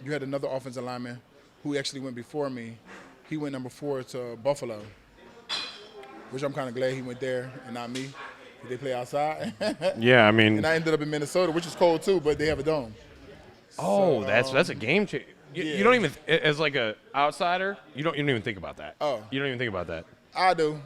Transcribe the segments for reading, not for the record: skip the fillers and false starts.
you had another offensive lineman who actually went before me. He went number 4 to Buffalo, which I'm kind of glad he went there and not me. They play outside. Yeah, I mean. And I ended up in Minnesota, which is cold too, but they have a dome. Oh, So, that's a game changer. Yeah. You don't even, as like a outsider, you don't even think about that. Oh. You don't even think about that. I do.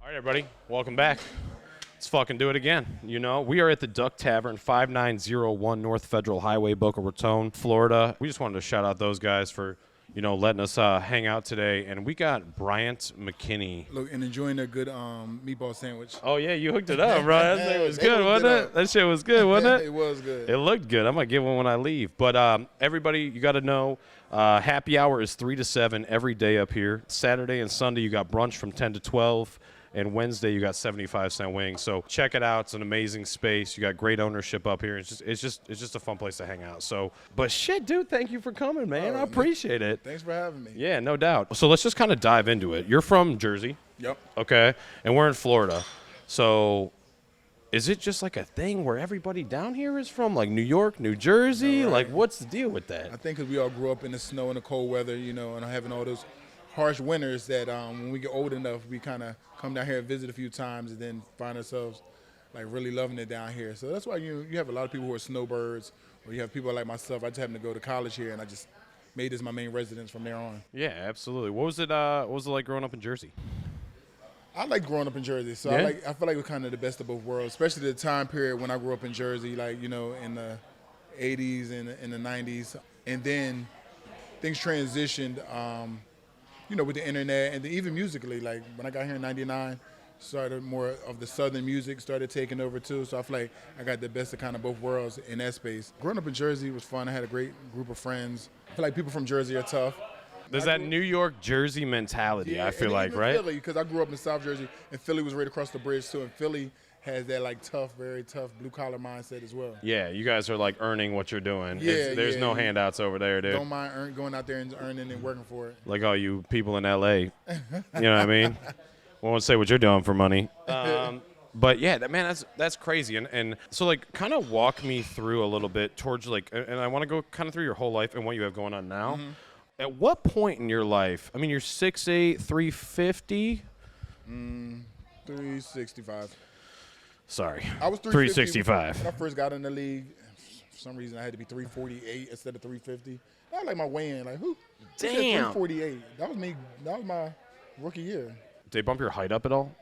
All right, everybody, welcome back. Let's fucking do it again. You know, we are at the Duck Tavern, 5901 North Federal Highway, Boca Raton, Florida. We just wanted to shout out those guys for, letting us hang out today. And we got Bryant Mckinnie. Look, and enjoying a good meatball sandwich. Oh, yeah, you hooked it up, bro. That shit was good, wasn't it? That shit was good, wasn't it? It was good. It looked good. I might get one when I leave. But everybody, you got to know, happy hour is 3 to 7 every day up here. Saturday and Sunday, you got brunch from 10 to 12. And Wednesday, you got 75-cent wings. So check it out. It's an amazing space. You got great ownership up here. It's just a fun place to hang out. So, but shit, dude, thank you for coming, man. I appreciate it. Thanks for having me. Yeah, no doubt. So let's just kind of dive into it. You're from Jersey. Yep. Okay. And we're in Florida. So is it just like a thing where everybody down here is from, like New York, New Jersey? No, right. Like, what's the deal with that? I think because we all grew up in the snow and the cold weather, and having all those harsh winters that when we get old enough, we kind of come down here and visit a few times and then find ourselves like really loving it down here. So that's why you have a lot of people who are snowbirds, or you have people like myself. I just happened to go to college here, and I just made this my main residence from there on. Yeah, absolutely. What was it like growing up in Jersey? I like growing up in Jersey. So Yeah? I feel like we're kind of the best of both worlds, especially the time period when I grew up in Jersey, like, in the 80s and in the 90s. And then things transitioned, with the internet and even musically. Like when I got here in '99, started more of the Southern music started taking over too. So I feel like I got the best of kind of both worlds in that space. Growing up in Jersey was fun. I had a great group of friends. I feel like people from Jersey are tough. There's that New York Jersey mentality, Yeah, I feel and like, even right? Philly, because I grew up in South Jersey, and Philly was right across the bridge too. And Philly has that like tough, very tough blue collar mindset as well. Yeah, you guys are like earning what you're doing. Yeah, There's no handouts over there, dude. Don't mind going out there and earning and working for it. Like all you people in LA. You know what I mean? Won't say what you're doing for money. But yeah, man, that's crazy. And so like kind of walk me through a little bit towards like, and I want to go kind of through your whole life and what you have going on now. Mm-hmm. At what point in your life, I mean, you're 6'8", 350? 365. Sorry. I was 365. When I first got in the league, for some reason I had to be 348 instead of 350. That was like my weigh-in. Like, who said 348? That was me. That was my rookie year. Did they bump your height up at all?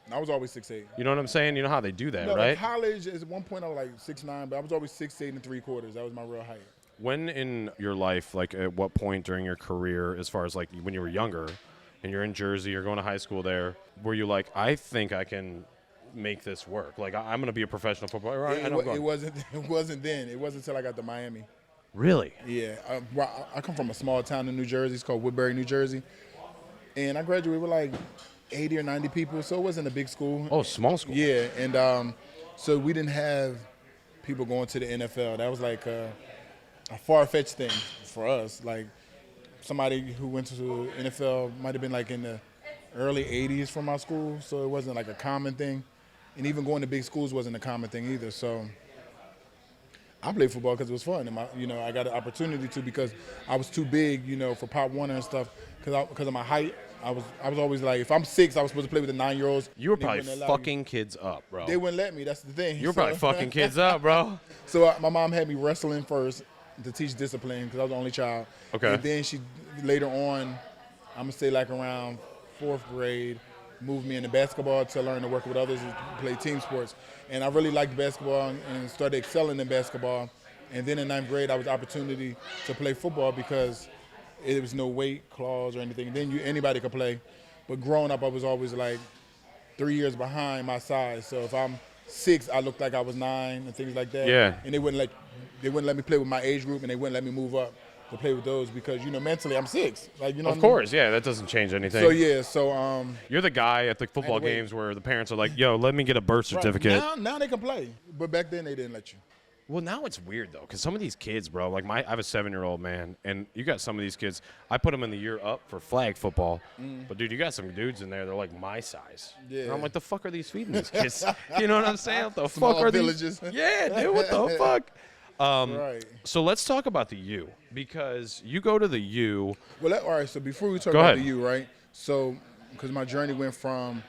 I was always 6'8". You know what I'm saying? You know how they do that, no, right? In college, at one point I was like 6'9", but I was always 6'8" and 3/4. That was my real height. When in your life, like at what point during your career, as far as like when you were younger and you're in Jersey, you're going to high school there, were you like, I think I can make this work? Like, I'm going to be a professional footballer. It wasn't then. It wasn't until I got to Miami. Really? Yeah. I come from a small town in New Jersey. It's called Woodbury, New Jersey. And I graduated with like 80 or 90 people, so it wasn't a big school. Oh, small school. Yeah, and so we didn't have people going to the NFL. That was like a far-fetched thing for us. Like somebody who went to the NFL might have been like in the early 80s from my school, so it wasn't like a common thing. And even going to big schools wasn't a common thing either. So I played football because it was fun, and I got an opportunity to because I was too big, for Pop Warner and stuff because of my height. I was always like, if I'm 6, I was supposed to play with the 9-year-olds. You were probably fucking kids up, bro. They wouldn't let me. That's the thing. You were probably fucking kids up, bro. So my mom had me wrestling first to teach discipline because I was the only child. Okay. And then she later on, I'm gonna say like around 4th grade, moved me into basketball to learn to work with others and play team sports. And I really liked basketball and started excelling in basketball. And then in 9th grade, I was opportunity to play football because it was no weight clause or anything. Then anybody could play. But growing up, I was always like 3 years behind my size. So if I'm 6, I looked like I was 9 and things like that. Yeah. And they wouldn't let me play with my age group, and they wouldn't let me move up to play with those because mentally I'm 6. Like Of course, yeah, that doesn't change anything. So yeah, you're the guy at the football games where the parents are like, "Yo, let me get a birth certificate." Right. Now they can play, but back then they didn't let you. Well, now it's weird, though, because some of these kids, bro, like I have a 7-year-old, man, and you got some of these kids. I put them in the year up for flag football. But, dude, you got some dudes in there. They're, like, my size. Yeah. And I'm like, the fuck are these feeding these kids? You know what I'm saying? What the Small fuck are villages. these? Yeah, dude, what the fuck? Right. So let's talk about the U, because you go to the U. Well, all right, so before we talk Go about ahead. the U, right? So, because my journey went from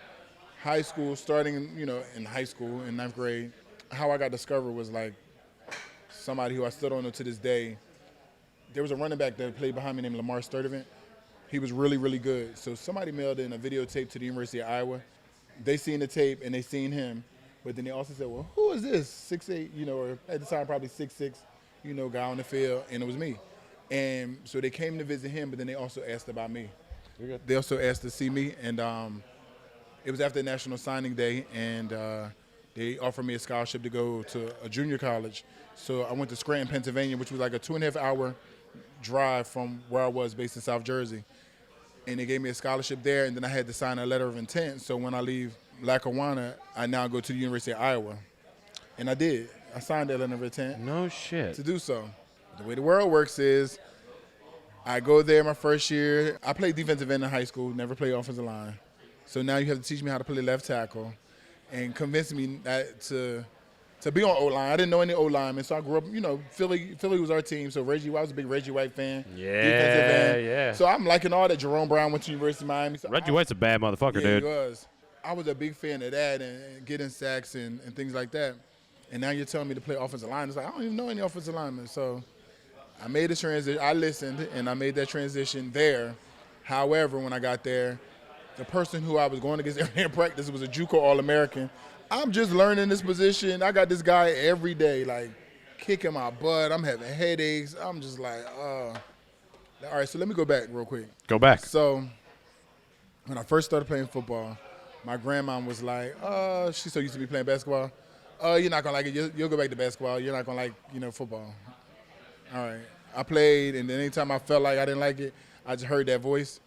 high school, starting, in high school in 9th grade, how I got discovered was like somebody who I still don't know to this day. There was a running back that played behind me named Lamar Sturdivant. He was really, really good. So somebody mailed in a videotape to the University of Iowa. They seen the tape and they seen him, but then they also said, well, who is this 6'8", or at the time probably 6'6", guy on the field, and it was me. And so they came to visit him, but then they also asked about me. They also asked to see me, and it was after National Signing Day, and they offered me a scholarship to go to a junior college. So I went to Scranton, Pennsylvania, which was like a 2.5-hour drive from where I was based in South Jersey. And they gave me a scholarship there, and then I had to sign a letter of intent. So when I leave Lackawanna, I now go to the University of Iowa. And I did. I signed that letter of intent. No shit. To do so. The way the world works is I go there my first year. I played defensive end in high school, never played offensive line. So now you have to teach me how to play left tackle and convince me that to be on O-line. I didn't know any O-linemen, so I grew up, Philly was our team, so I was a big Reggie White fan. Yeah, defensive end. yeah. So I'm liking all that. Jerome Brown went to University of Miami. So Reggie White's a bad motherfucker, yeah, dude. he was. I was a big fan of that and getting sacks and things like that. And now you're telling me to play offensive line. It's like, I don't even know any offensive linemen. So I made the transition. I listened, and I made that transition there. However, when I got there, the person who I was going against every day in practice was a JUCO All-American. I'm just learning this position. I got this guy every day, like, kicking my butt. I'm having headaches. I'm just like, All right, so let me go back real quick. Go back. So when I first started playing football, my grandma was like, she's so used to me playing basketball. You're not going to like it. You'll go back to basketball. You're not going to like, football. All right. I played, and then anytime I felt like I didn't like it, I just heard that voice.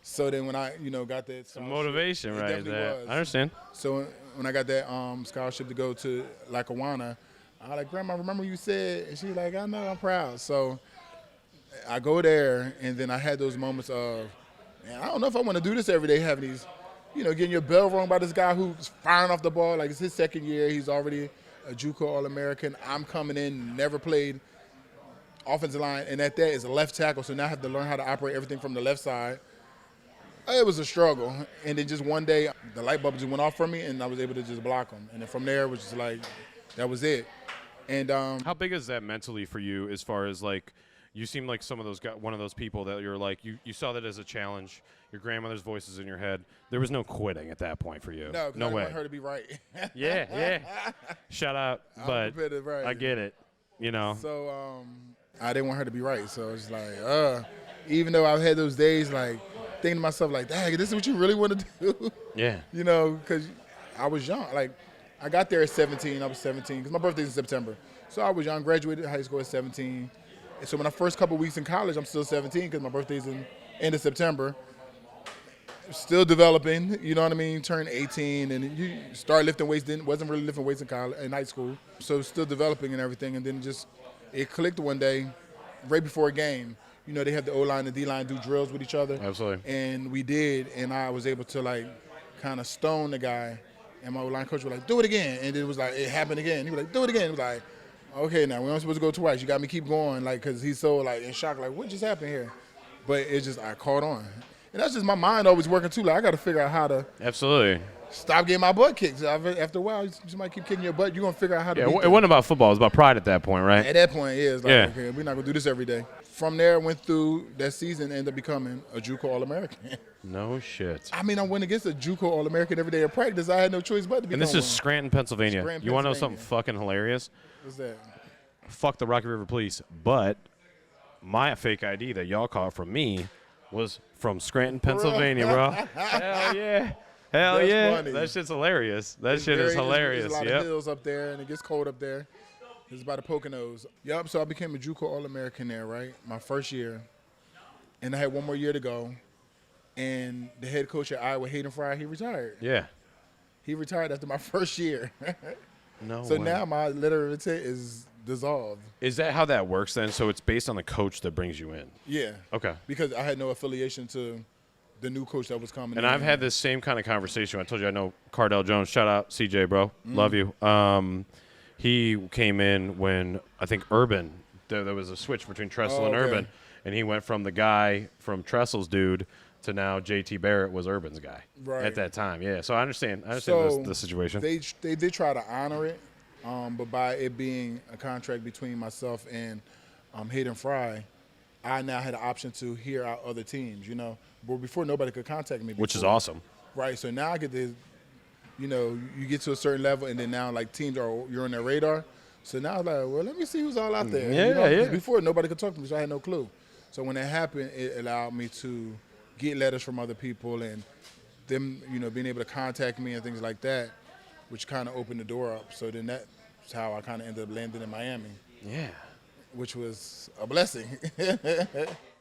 So then when I, got that Some motivation right there. was. I understand. So when I got that scholarship to go to Lackawanna, I was like, Grandma, remember you said? And she's like, I know, I'm proud. So I go there, and then I had those moments of, man, I don't know if I want to do this every day, having these, getting your bell rung by this guy who's firing off the ball. Like, it's his second year. He's already a JUCO All-American. I'm coming in, never played offensive line, and at that is a left tackle. So now I have to learn how to operate everything from the left side. It was a struggle. And then just one day, the light bulb just went off for me, and I was able to just block them. And then from there, it was just like, that was it. And how big is that mentally for you as far as, like, you seem like one of those people that you're like, you saw that as a challenge. Your grandmother's voice is in your head. There was no quitting at that point for you. No, no I way. want her to be right. Yeah. Shout out, but right. I get it, So I didn't want her to be right. So it's like, even though I've had those days, like, thinking to myself, like, dang, this is what you really want to do? Yeah. Because I was young. Like, I got there at 17. I was 17 because my birthday's in September. So I was young, graduated high school at 17. And so when I first couple weeks in college, I'm still 17 because my birthday's in end of September. Still developing, you know what I mean? Turned 18 and you start lifting weights. Then wasn't really lifting weights in high school. So still developing and everything. And then it clicked one day, right before a game. They have the O-line and D-line do drills with each other. Absolutely. And we did, and I was able to, like, kind of stone the guy. And my O-line coach was like, do it again. And it was like, it happened again. He was like, do it again. It was like, okay, now we're not supposed to go twice. You got me keep going, like, because he's so, like, in shock, like, what just happened here? But I caught on. And that's just my mind always working, too. Like, I got to figure out how to Absolutely. stop getting my butt kicked. After a while, you might keep kicking your butt. You're going to figure out how to it wasn't about football. It was about pride at that point, right? At that point, yeah. It's like, Yeah. okay, we're not going to do this every day. From there, I went through that season, ended up becoming a JUCO All-American. No shit. I mean, I went against a JUCO All-American every day of practice. I had no choice but to become And this is one. Scranton, Pennsylvania. Scranton, You want to know Pennsylvania. something fucking hilarious? What's that? Fuck the Rocky River Police. But my fake ID that y'all caught from me was from Scranton, Pennsylvania, bro. Hell yeah. Hell That's yeah. funny. That shit's hilarious. That shit is hilarious. There's a lot Yep. of hills up there, and it gets cold up there. It's by the Poconos. Yep, so I became a JUCO All-American there, right? My first year. And I had one more year to go. And the head coach at Iowa, Hayden Fry, he retired. Yeah. He retired after my first year. No So way. now my letter of intent is dissolved. Is that how that works then? So it's based on the coach that brings you in? Yeah. Okay. Because I had no affiliation to the new coach that was coming in. And I've had this same kind of conversation. I told you I know Cardell Jones. Shout out, CJ, bro. Love you. He came in when I think Urban, there was a switch between Tressel and Urban, and he went from the guy from Tressel's dude to now JT Barrett was Urban's guy at that time. Yeah, so I understand the situation. They did try to honor it, but by it being a contract between myself and Hayden Fry, I now had the option to hear out other teams, you know. But before, nobody could contact me. Which is awesome. Right, so now I get to, you know, you get to a certain level, and then now, like, you're on their radar. So now I'm like, well, let me see who's all out there. Yeah, you know? yeah. Before, nobody could talk to me, so I had no clue. So when that happened, it allowed me to get letters from other people and them, you know, being able to contact me and things like that, which kind of opened the door up. So then that's how I kind of ended up landing in Miami. Yeah. Which was a blessing.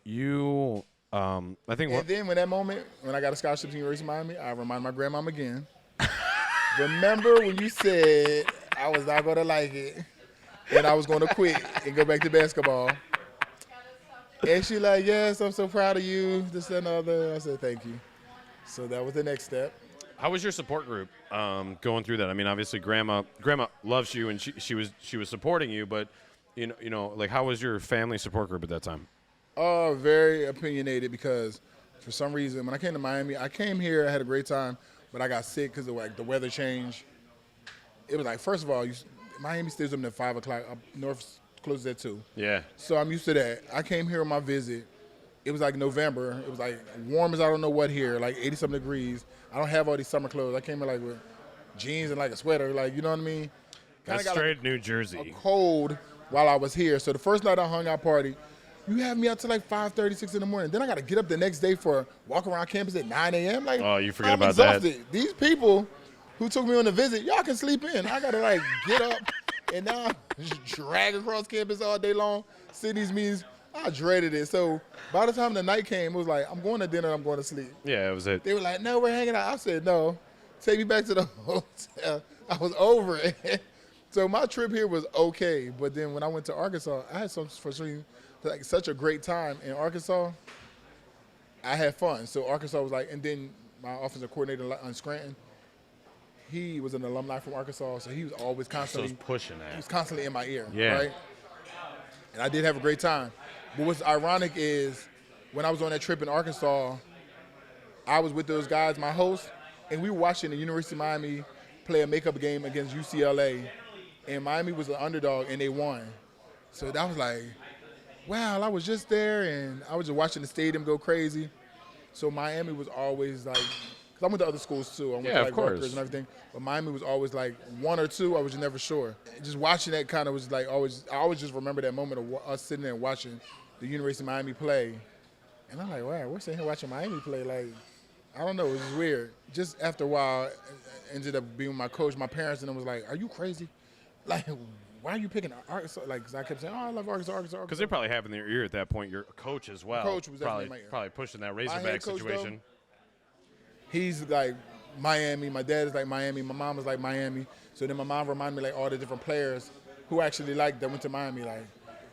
You, I think. And then when I got a scholarship to the University of Miami, I reminded my grandmom again. Remember when you said I was not going to like it and I was going to quit and go back to basketball? And she like, yes, I'm so proud of you, this and the other. I said, thank you. So that was the next step. How was your support group going through that? I mean, obviously, Grandma loves you, and she was supporting you, but you know, like, how was your family support group at that time? Very opinionated because for some reason, when I came to Miami, I came here, I had a great time, but I got sick because of like the weather change. It was like, first of all, Miami stays up at 5 o'clock. Up north closes at 2. Yeah. So I'm used to that. I came here on my visit. It was like November. It was like warm as I don't know what here, like 80-something degrees. I don't have all these summer clothes. I came here like with jeans and like a sweater, like, you know what I mean? That's got straight like New Jersey. a cold while I was here. So the first night I hung out party, you have me out till like 5:30, 6 in the morning. Then I got to get up the next day for walk around campus at 9 a.m. Like, oh, you forget I'm about exhausted. that. These people who took me on the visit, y'all can sleep in. I got to like get up and now I'm just drag across campus all day long, sit in these meetings. I dreaded it. So by the time the night came, it was like, I'm going to dinner, I'm going to sleep. Yeah, it was it. They were like, no, we're hanging out. I said, no, take me back to the hotel. I was over it. So my trip here was okay. But then when I went to Arkansas, I had like such a great time in Arkansas. I had fun. So Arkansas was like, and then my offensive coordinator on Scranton, he was an alumni from Arkansas, so he was always constantly pushing that. He was constantly in my ear, Yeah. right? And I did have a great time. But what's ironic is when I was on that trip in Arkansas, I was with those guys, my host, and we were watching the University of Miami play a makeup game against UCLA, and Miami was the underdog, and they won. So that was like, wow, I was just there, and I was just watching the stadium go crazy. So Miami was always like, because I went to other schools too. I went to like Rutgers and everything, but Miami was always like 1 or 2. I was just never sure. Just watching that kind of was like always. I always just remember that moment of us sitting there watching the University of Miami play, and I'm like, wow, we're sitting here watching Miami play. Like, I don't know, it was just weird. Just after a while, I ended up being with my coach, my parents, and them was like, are you crazy? Like, why are you picking Arkansas? Like, cause I kept saying, oh, I love Arkansas. Because they probably have in their ear at that point your coach as well. Coach was definitely in my ear. Probably pushing that Razorback situation. He's like Miami. My dad is like Miami. My mom is like Miami. So then my mom reminded me like all the different players who actually like that went to Miami, like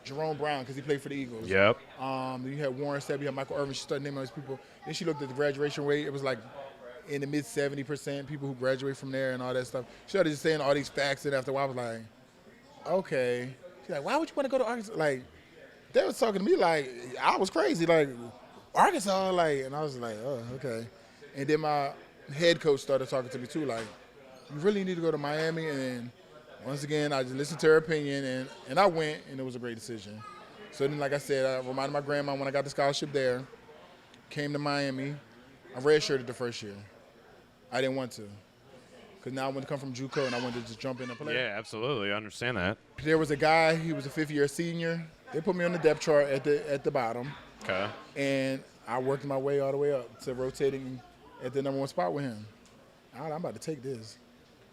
Jerome Brown because he played for the Eagles. Yep. You had Warren Sapp, you had Michael Irvin. She started naming all these people. Then she looked at the graduation rate. It was like in the mid 70% people who graduate from there and all that stuff. She started just saying all these facts, and after a while I was like, okay. She's like, why would you want to go to Arkansas? Like, they was talking to me like I was crazy, like Arkansas, like, and I was like, oh, okay. And then my head coach started talking to me too, like, you really need to go to Miami. And once again, I just listened to her opinion, and I went, and it was a great decision. So then, like I said, I reminded my grandma when I got the scholarship there, came to Miami. I redshirted the first year. I didn't want to, because now I wanted to come from JUCO, and I wanted to just jump in and play. Yeah, absolutely. I understand that. There was a guy, he was a fifth-year senior. They put me on the depth chart at the bottom. Okay. And I worked my way all the way up to rotating at the #1 spot with him. I'm about to take this.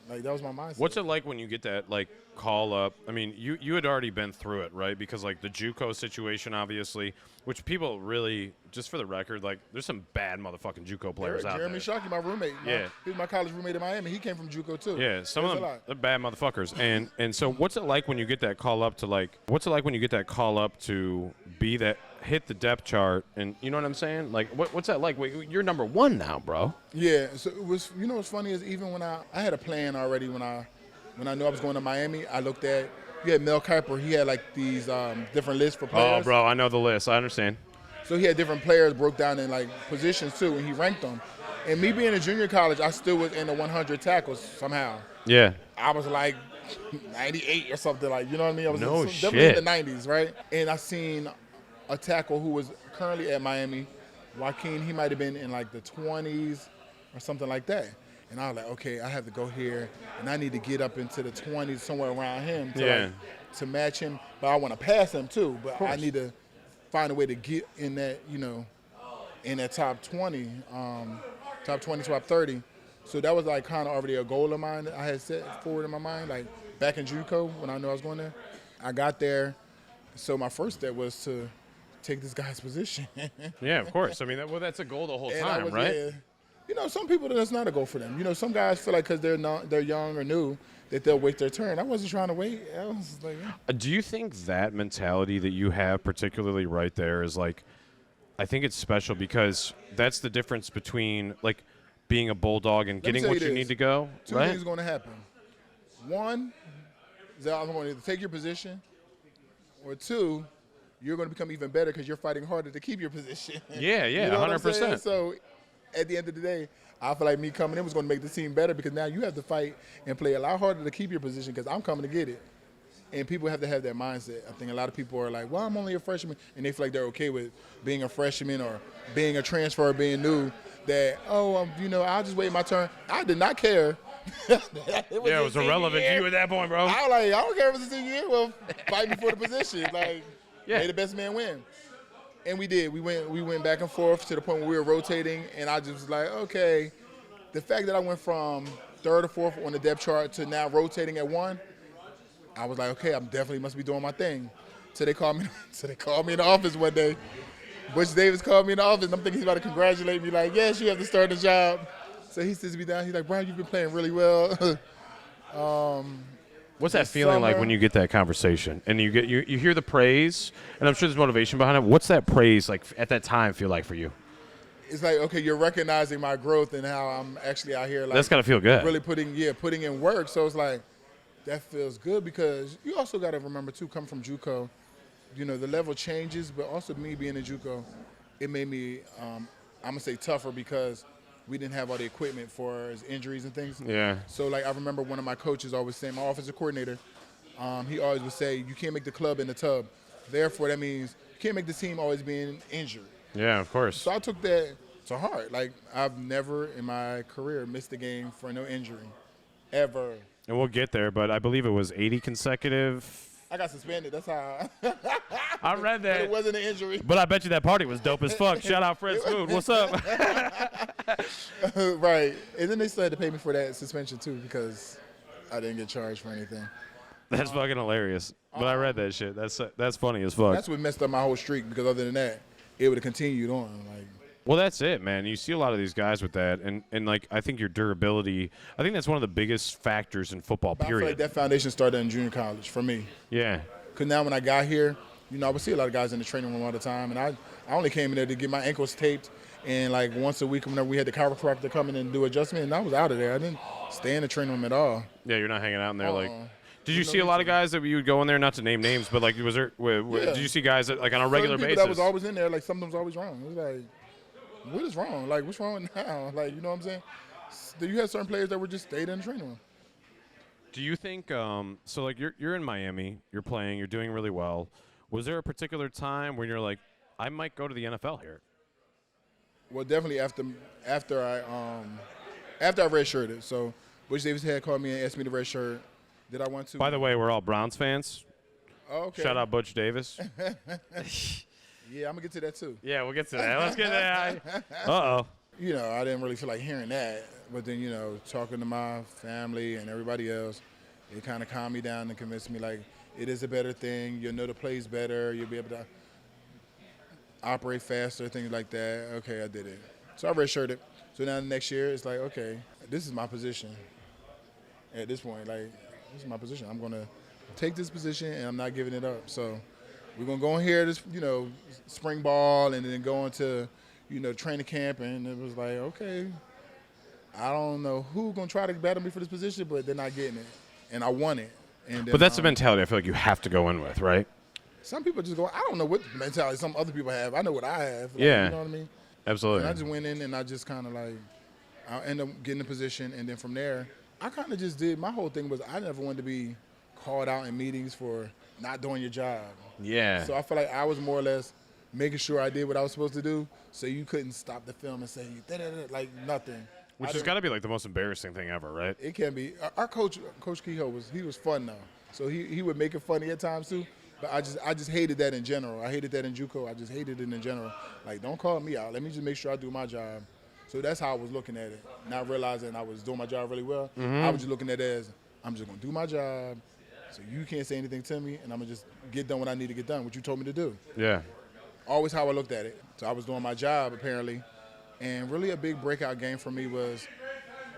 Like, that was my mindset. What's it like when you get that, like, call up. I mean, you had already been through it, right? Because like the JUCO situation, obviously, which people really, just for the record, like there's some bad motherfucking JUCO players out Jeremy there. Shockey, my roommate. Yeah. He was my college roommate in Miami. He came from JUCO too. Yeah, some There's of a them lot. they're bad motherfuckers. And so what's it like when you get that call up to be that hit the depth chart, and you know what I'm saying? Like what's that like? Wait, you're number 1 now, bro. Yeah, so it was. You know what's funny is even when I had a plan already when I knew I was going to Miami, I looked at. You had Mel Kiper. He had like these different lists for players. Oh, bro, I know the list. I understand. So he had different players broke down in like positions too, and he ranked them. And me being in junior college, I still was in the 100 tackles somehow. Yeah. I was like 98 or something, like, you know what I mean? I was No definitely shit. in the 90s, right? And I seen a tackle who was currently at Miami, Joaquin. He might have been in like the 20s or something like that. And I was like, okay, I have to go here, and I need to get up into the 20s somewhere around him to match him. But I want to pass him too. But I need to find a way to get in that, in that top 20, top 20, top 30. So that was like kind of already a goal of mine that I had set forward in my mind, like back in JUCO when I knew I was going there. I got there, so my first step was to take this guy's position. Yeah, of course. I mean, that's a goal the whole time, right? Yeah, some people, that's not a goal for them. Some guys feel like because they're young or new that they'll wait their turn. I wasn't trying to wait. I was like, Do you think that mentality that you have, particularly right there, is like, I think it's special because that's the difference between like being a bulldog and getting what you need to go. Two things are going to happen. One is that I'm going to either take your position, or two, you're going to become even better because you're fighting harder to keep your position. Yeah, You know what I'm 100%. saying? So at the end of the day, I feel like me coming in was going to make the team better because now you have to fight and play a lot harder to keep your position because I'm coming to get it. And people have to have that mindset. I think a lot of people are like, well, I'm only a freshman, and they feel like they're okay with being a freshman or being a transfer or being new, that, I'll just wait my turn. I did not care. It was irrelevant to you at that point, bro. I was like, I don't care if it's a senior year. Well, fight me for the position. Like, may the best man win. And we did. We went back and forth to the point where we were rotating, and I just was like, okay, the fact that I went from 3rd or 4th on the depth chart to now rotating at 1, I was like, okay, I definitely must be doing my thing. So they called me in the office one day. Butch Davis called me in the office, and I'm thinking he's about to congratulate me, like, yes, you have to start the job. So he sits me down. He's like, Brian, you've been playing really well. What's that feeling like when you get that conversation and you hear the praise, and I'm sure there's motivation behind it. What's that praise like at that time feel like for you? It's like, okay, you're recognizing my growth and how I'm actually out here. Like, that's gotta feel good. Really putting in work. So it's like, that feels good because you also got to remember too, coming from JUCO, the level changes, but also me being in JUCO, it made me, I'm gonna say tougher because we didn't have all the equipment for his injuries and things. Yeah. So like I remember one of my coaches always saying, my offensive coordinator, he always would say, you can't make the club in the tub. Therefore, that means you can't make the team always being injured. Yeah, of course. So I took that to heart. Like I've never in my career missed a game for no injury, ever. And we'll get there, but I believe it was 80 consecutive. I got suspended. That's how I read that. But it wasn't an injury. But I bet you that party was dope as fuck. Shout out Fred Smoot. What's up? Right. And then they still had to pay me for that suspension, too, because I didn't get charged for anything. That's fucking hilarious. But I read that shit. That's funny as fuck. That's what messed up my whole streak because other than that, it would have continued on. Like, well, that's it, man. You see a lot of these guys with that, and like I think your durability. I think that's one of the biggest factors in football. Period. I feel like that foundation started in junior college for me. Yeah. Because now when I got here, I would see a lot of guys in the training room all the time, and I only came in there to get my ankles taped, and like once a week whenever we had the chiropractor come in and do adjustment, and I was out of there. I didn't stay in the training room at all. Yeah, you're not hanging out in there like. Did you see a lot of guys that you would go in there, not to name names, but like was there? Did you see guys that like on a regular basis? That was always in there. Like something was always wrong. It was like, what is wrong? Like what's wrong now? Like you know what I'm saying? You had certain players that were just stayed in the training room. Do you think so? Like you're in Miami, you're playing, you're doing really well. Was there a particular time when you're like, I might go to the NFL here? Well, definitely after I redshirted. So Butch Davis had called me and asked me to redshirt. Did I want to? By the way, we're all Browns fans. Oh, okay. Shout out Butch Davis. Yeah, I'm gonna get to that too. Yeah, we'll get to that. Let's get to that. Uh-oh. I didn't really feel like hearing that. But then, talking to my family and everybody else, It kind of calmed me down and convinced me, like, it is a better thing. You'll know the plays better. You'll be able to operate faster, things like that. Okay, I did it. So I redshirted. So now the next year, it's like, okay, this is my position. At this point, like, this is my position. I'm going to take this position, and I'm not giving it up. So we're going to go in here, this, spring ball, and then go into, training camp. And it was like, okay, I don't know who's going to try to battle me for this position, but they're not getting it. And I won it. And then, But that's the mentality I feel like you have to go in with, right? Some people just go, I don't know what mentality some other people have. I know what I have. Like, Yeah. You know what I mean? Absolutely. And I just went in and I just kind of like, I ended up getting a position. And then from there, I kind of just did, my whole thing was I never wanted to be called out in meetings for not doing your job. Yeah. So I feel like I was more or less making sure I did what I was supposed to do. So you couldn't stop the film and say, like nothing. Which has got to be like the most embarrassing thing ever, right? It can be. Our coach, Coach Kehoe, he was fun though. So he would make it funny at times too. But I just hated that in general. I hated that in JUCO. I just hated it in general. Like, don't call me out. Let me just make sure I do my job. So that's how I was looking at it. Not realizing I was doing my job really well. I was just looking at it as, I'm just going to do my job. So you can't say anything to me, and I'm going to just get done what I need to get done, what you told me to do. Yeah. Always how I looked at it. So I was doing my job, apparently. And really a big breakout game for me was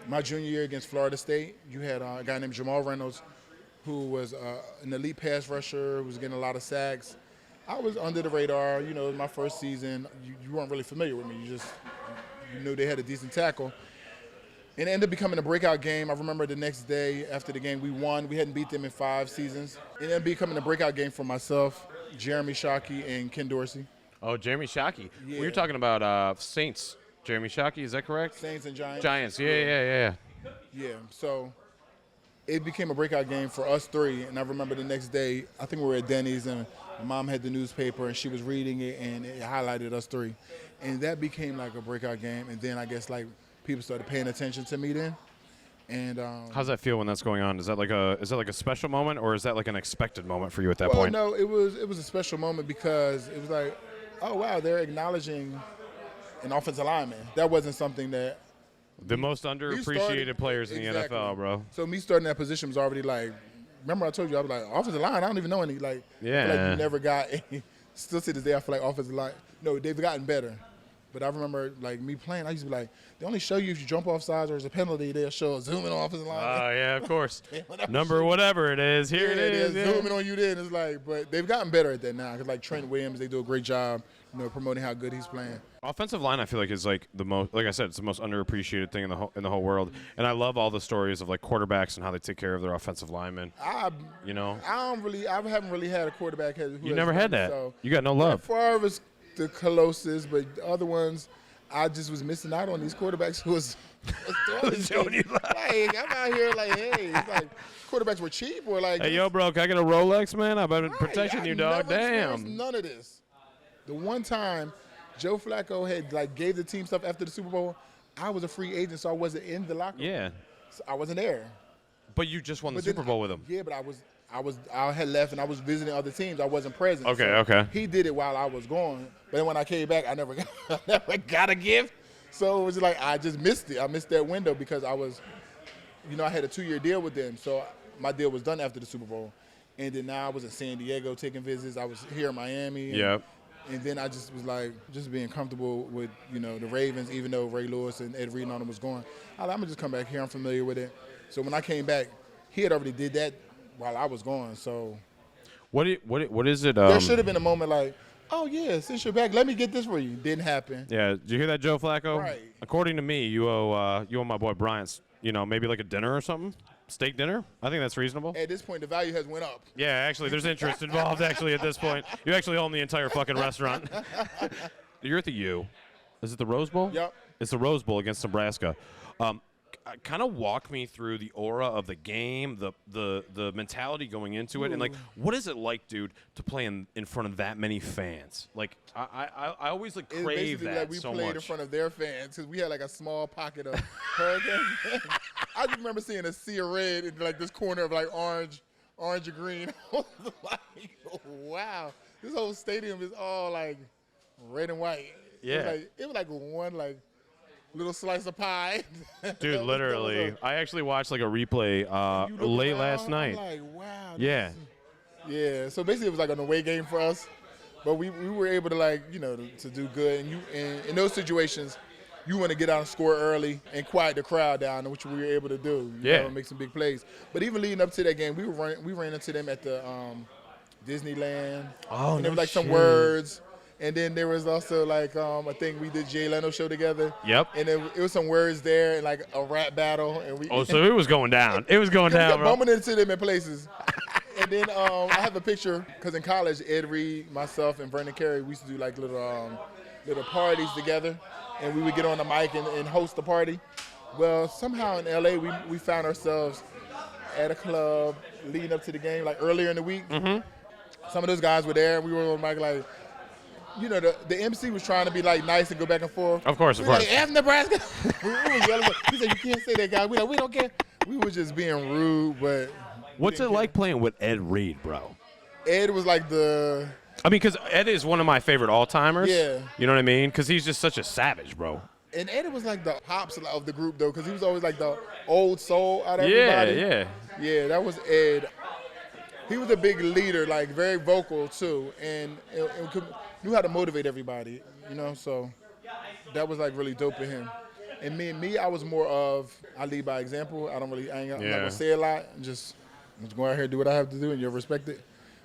my junior year against Florida State. You had a guy named Jamal Reynolds, who was an elite pass rusher, who was getting a lot of sacks. I was under the radar. It was my first season. You weren't really familiar with me. You knew they had a decent tackle. And it ended up becoming a breakout game. I remember the next day after the game, we won. We hadn't beat them in 5 seasons. It ended up becoming a breakout game for myself, Jeremy Shockey, and Ken Dorsey. Oh, Jeremy Shockey. Yeah. We were talking about Saints. Jeremy Shockey, is that correct? Saints and Giants. Giants, yeah. Yeah, so it became a breakout game for us 3. And I remember the next day, I think we were at Denny's, and my mom had the newspaper, and she was reading it, and it highlighted us 3. And that became like a breakout game. And then I guess like people started paying attention to me then. And how's that feel when that's going on? Is that like a special moment, or is that like an expected moment for you at that well, point? no, it was a special moment because it was like, oh wow, they're acknowledging an offensive lineman. That wasn't something that The most underappreciated players in the exactly. NFL, bro. So me starting that position was already like, remember I told you I was like, offensive line, I don't even know any. Like, Yeah. I feel like you never got any. Still to this day, I feel like offensive line. No, they've gotten better. But I remember like me playing, I used to be like, they only show you if you jump off sides or there's a penalty, they'll show a zoom in on offensive line. Oh, yeah, of course. Number whatever it is. Here it is. They're Yeah. zooming on you then. It's like, but they've gotten better at that now. Because like Trent Williams, they do a great job, promoting how good he's playing. Offensive line, I feel like, is like the most, like I said, it's the most underappreciated thing in the whole world. And I love all the stories of like quarterbacks and how they take care of their offensive linemen. I haven't really had a quarterback who You never had that. So You got no love. Favre was the closest, but the other ones, I just was missing out on these quarterbacks who was Showing you love. like, I'm out here like, hey, it's like quarterbacks were cheap or like. Hey, yo, bro, can I get a Rolex, man? I've been protecting I you, dog. never experienced Damn. none of this. The one time Joe Flacco had like gave the team stuff after the Super Bowl, I was a free agent, so I wasn't in the locker room. Yeah. So I wasn't there. But you just won the But then Super Bowl with him. Yeah, but I had left and I was visiting other teams. I wasn't present. Okay. He did it while I was gone, but then when I came back, I never got a gift. So it was like I just missed it. I missed that window because I was, I had a 2-year deal with them. So my deal was done after the Super Bowl, and then now I was in San Diego taking visits. I was here in Miami. Yep. And then I just was like, just being comfortable with, the Ravens, even though Ray Lewis and Ed Reed and all them was going. I'm going to just come back here. I'm familiar with it. So when I came back, he had already did that while I was gone. So What is it? there should have been a moment like, oh, yeah, since you're back, let me get this for you. Didn't happen. Yeah. Did you hear that, Joe Flacco? Right. According to me, you owe my boy Bryant's, maybe like a dinner or something. Steak dinner? I think that's reasonable. At this point, the value has went up. Yeah, actually, there's interest involved, actually, at this point. You actually own the entire fucking restaurant. You're at the U. Is it the Rose Bowl? Yep. It's the Rose Bowl against Nebraska. Kind of walk me through the aura of the game, the mentality going into it, and like, what is it like, dude, to play in front of that many fans? Like, I always like It's crave basically that like we so played much. in front of their fans because we had like a small pocket of Hurricane fans. I just remember seeing a sea of red in like this corner of like orange and green. I was like, wow, this whole stadium is all like red and white. Yeah. It was like one like little slice of pie. Dude, literally. I actually watched like a replay late last night. I'm like, wow. Yeah. Yeah. So basically, it was like an away game for us, but we were able to to do good. And in those situations, you want to get out and score early and quiet the crowd down, which we were able to do. You know, make some big plays. But even leading up to that game, we ran into them at the Disneyland. Oh, and there was like some words. And then there was also I think we did Jay Leno show together. Yep. And it was some words there and like a rap battle. And we. Oh, so it was going down. It was going down, we kept bro. bumping into them in places. And then I have a picture because in college, Ed Reed, myself, and Vernon Carey, we used to do like little parties together, and we would get on the mic and host the party. Well, somehow in LA, we found ourselves at a club leading up to the game, like earlier in the week. Mm-hmm. Some of those guys were there. We were on the mic like. The MC was trying to be like nice and go back and forth. Of course. Like, F Nebraska. we was yelling. He said, "You can't say that, guy." We don't care. We were just being rude, but. What's it like playing with Ed Reed, bro? Ed was like I mean, because Ed is one of my favorite all-timers. Yeah. You know what I mean? Because he's just such a savage, bro. And Ed was like the pops of the group, though, because he was always like the old soul out of everybody. Yeah. Yeah, that was Ed. He was a big leader, like very vocal, too, and knew how to motivate everybody, so that was like really dope in him. And me, I was more of, I lead by example. I'm not going to say a lot. Just go out here and do what I have to do, and you'll respect it.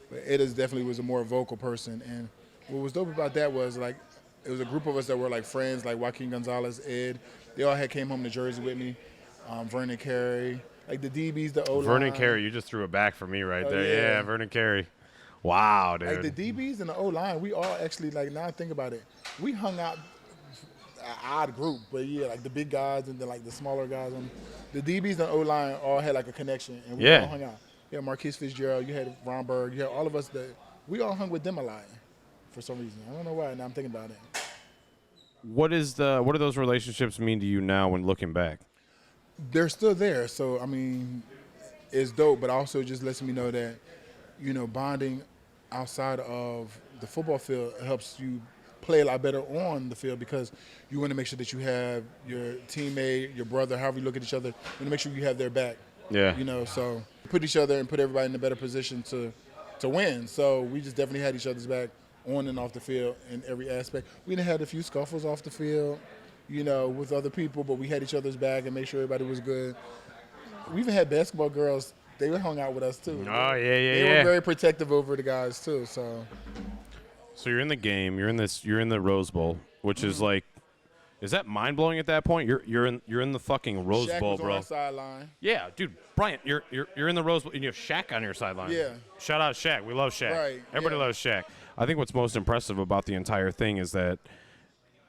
But Ed definitely was a more vocal person. And what was dope about that was, like, it was a group of us that were, like, friends, like Joaquin Gonzalez, Ed. They all came home to Jersey with me. Vernon Carey. Like, the DBs, the O-line. Vernon Carey, you just threw it back for me right there. Yeah, Vernon Carey. Wow, dude. Like, the DBs and the O-line, we all actually, like, now I think about it, we hung out an odd group. But, yeah, like, the big guys and then, like, the smaller guys. The DBs and O-line all had like a connection, and we all hung out. You had Marquise Fitzgerald, you had Ron Berg, you had all of us that we all hung with them a lot for some reason. I don't know why. Now I'm thinking about it. What do those relationships mean to you now when looking back? They're still there, so I mean, it's dope. But also just lets me know that bonding outside of the football field helps you play a lot better on the field because you want to make sure that you have your teammate, your brother, however you look at each other, you want to make sure you have their back. Yeah. So put each other and put everybody in a better position to win. So we just definitely had each other's back on and off the field in every aspect. We done had a few scuffles off the field, with other people, but we had each other's back and made sure everybody was good. We even had basketball girls. They hung out with us too. Oh, yeah. They were very protective over the guys too, so. So you're in the game. You're in the Rose Bowl, which is like, is that mind blowing at that point? You're in the fucking Rose Shaq Bowl, was bro. on the sideline. Yeah, dude, Bryant, you're in the Rose Bowl and you have Shaq on your sideline. Yeah. Shout out Shaq. We love Shaq. Right. Everybody loves Shaq. I think what's most impressive about the entire thing is that,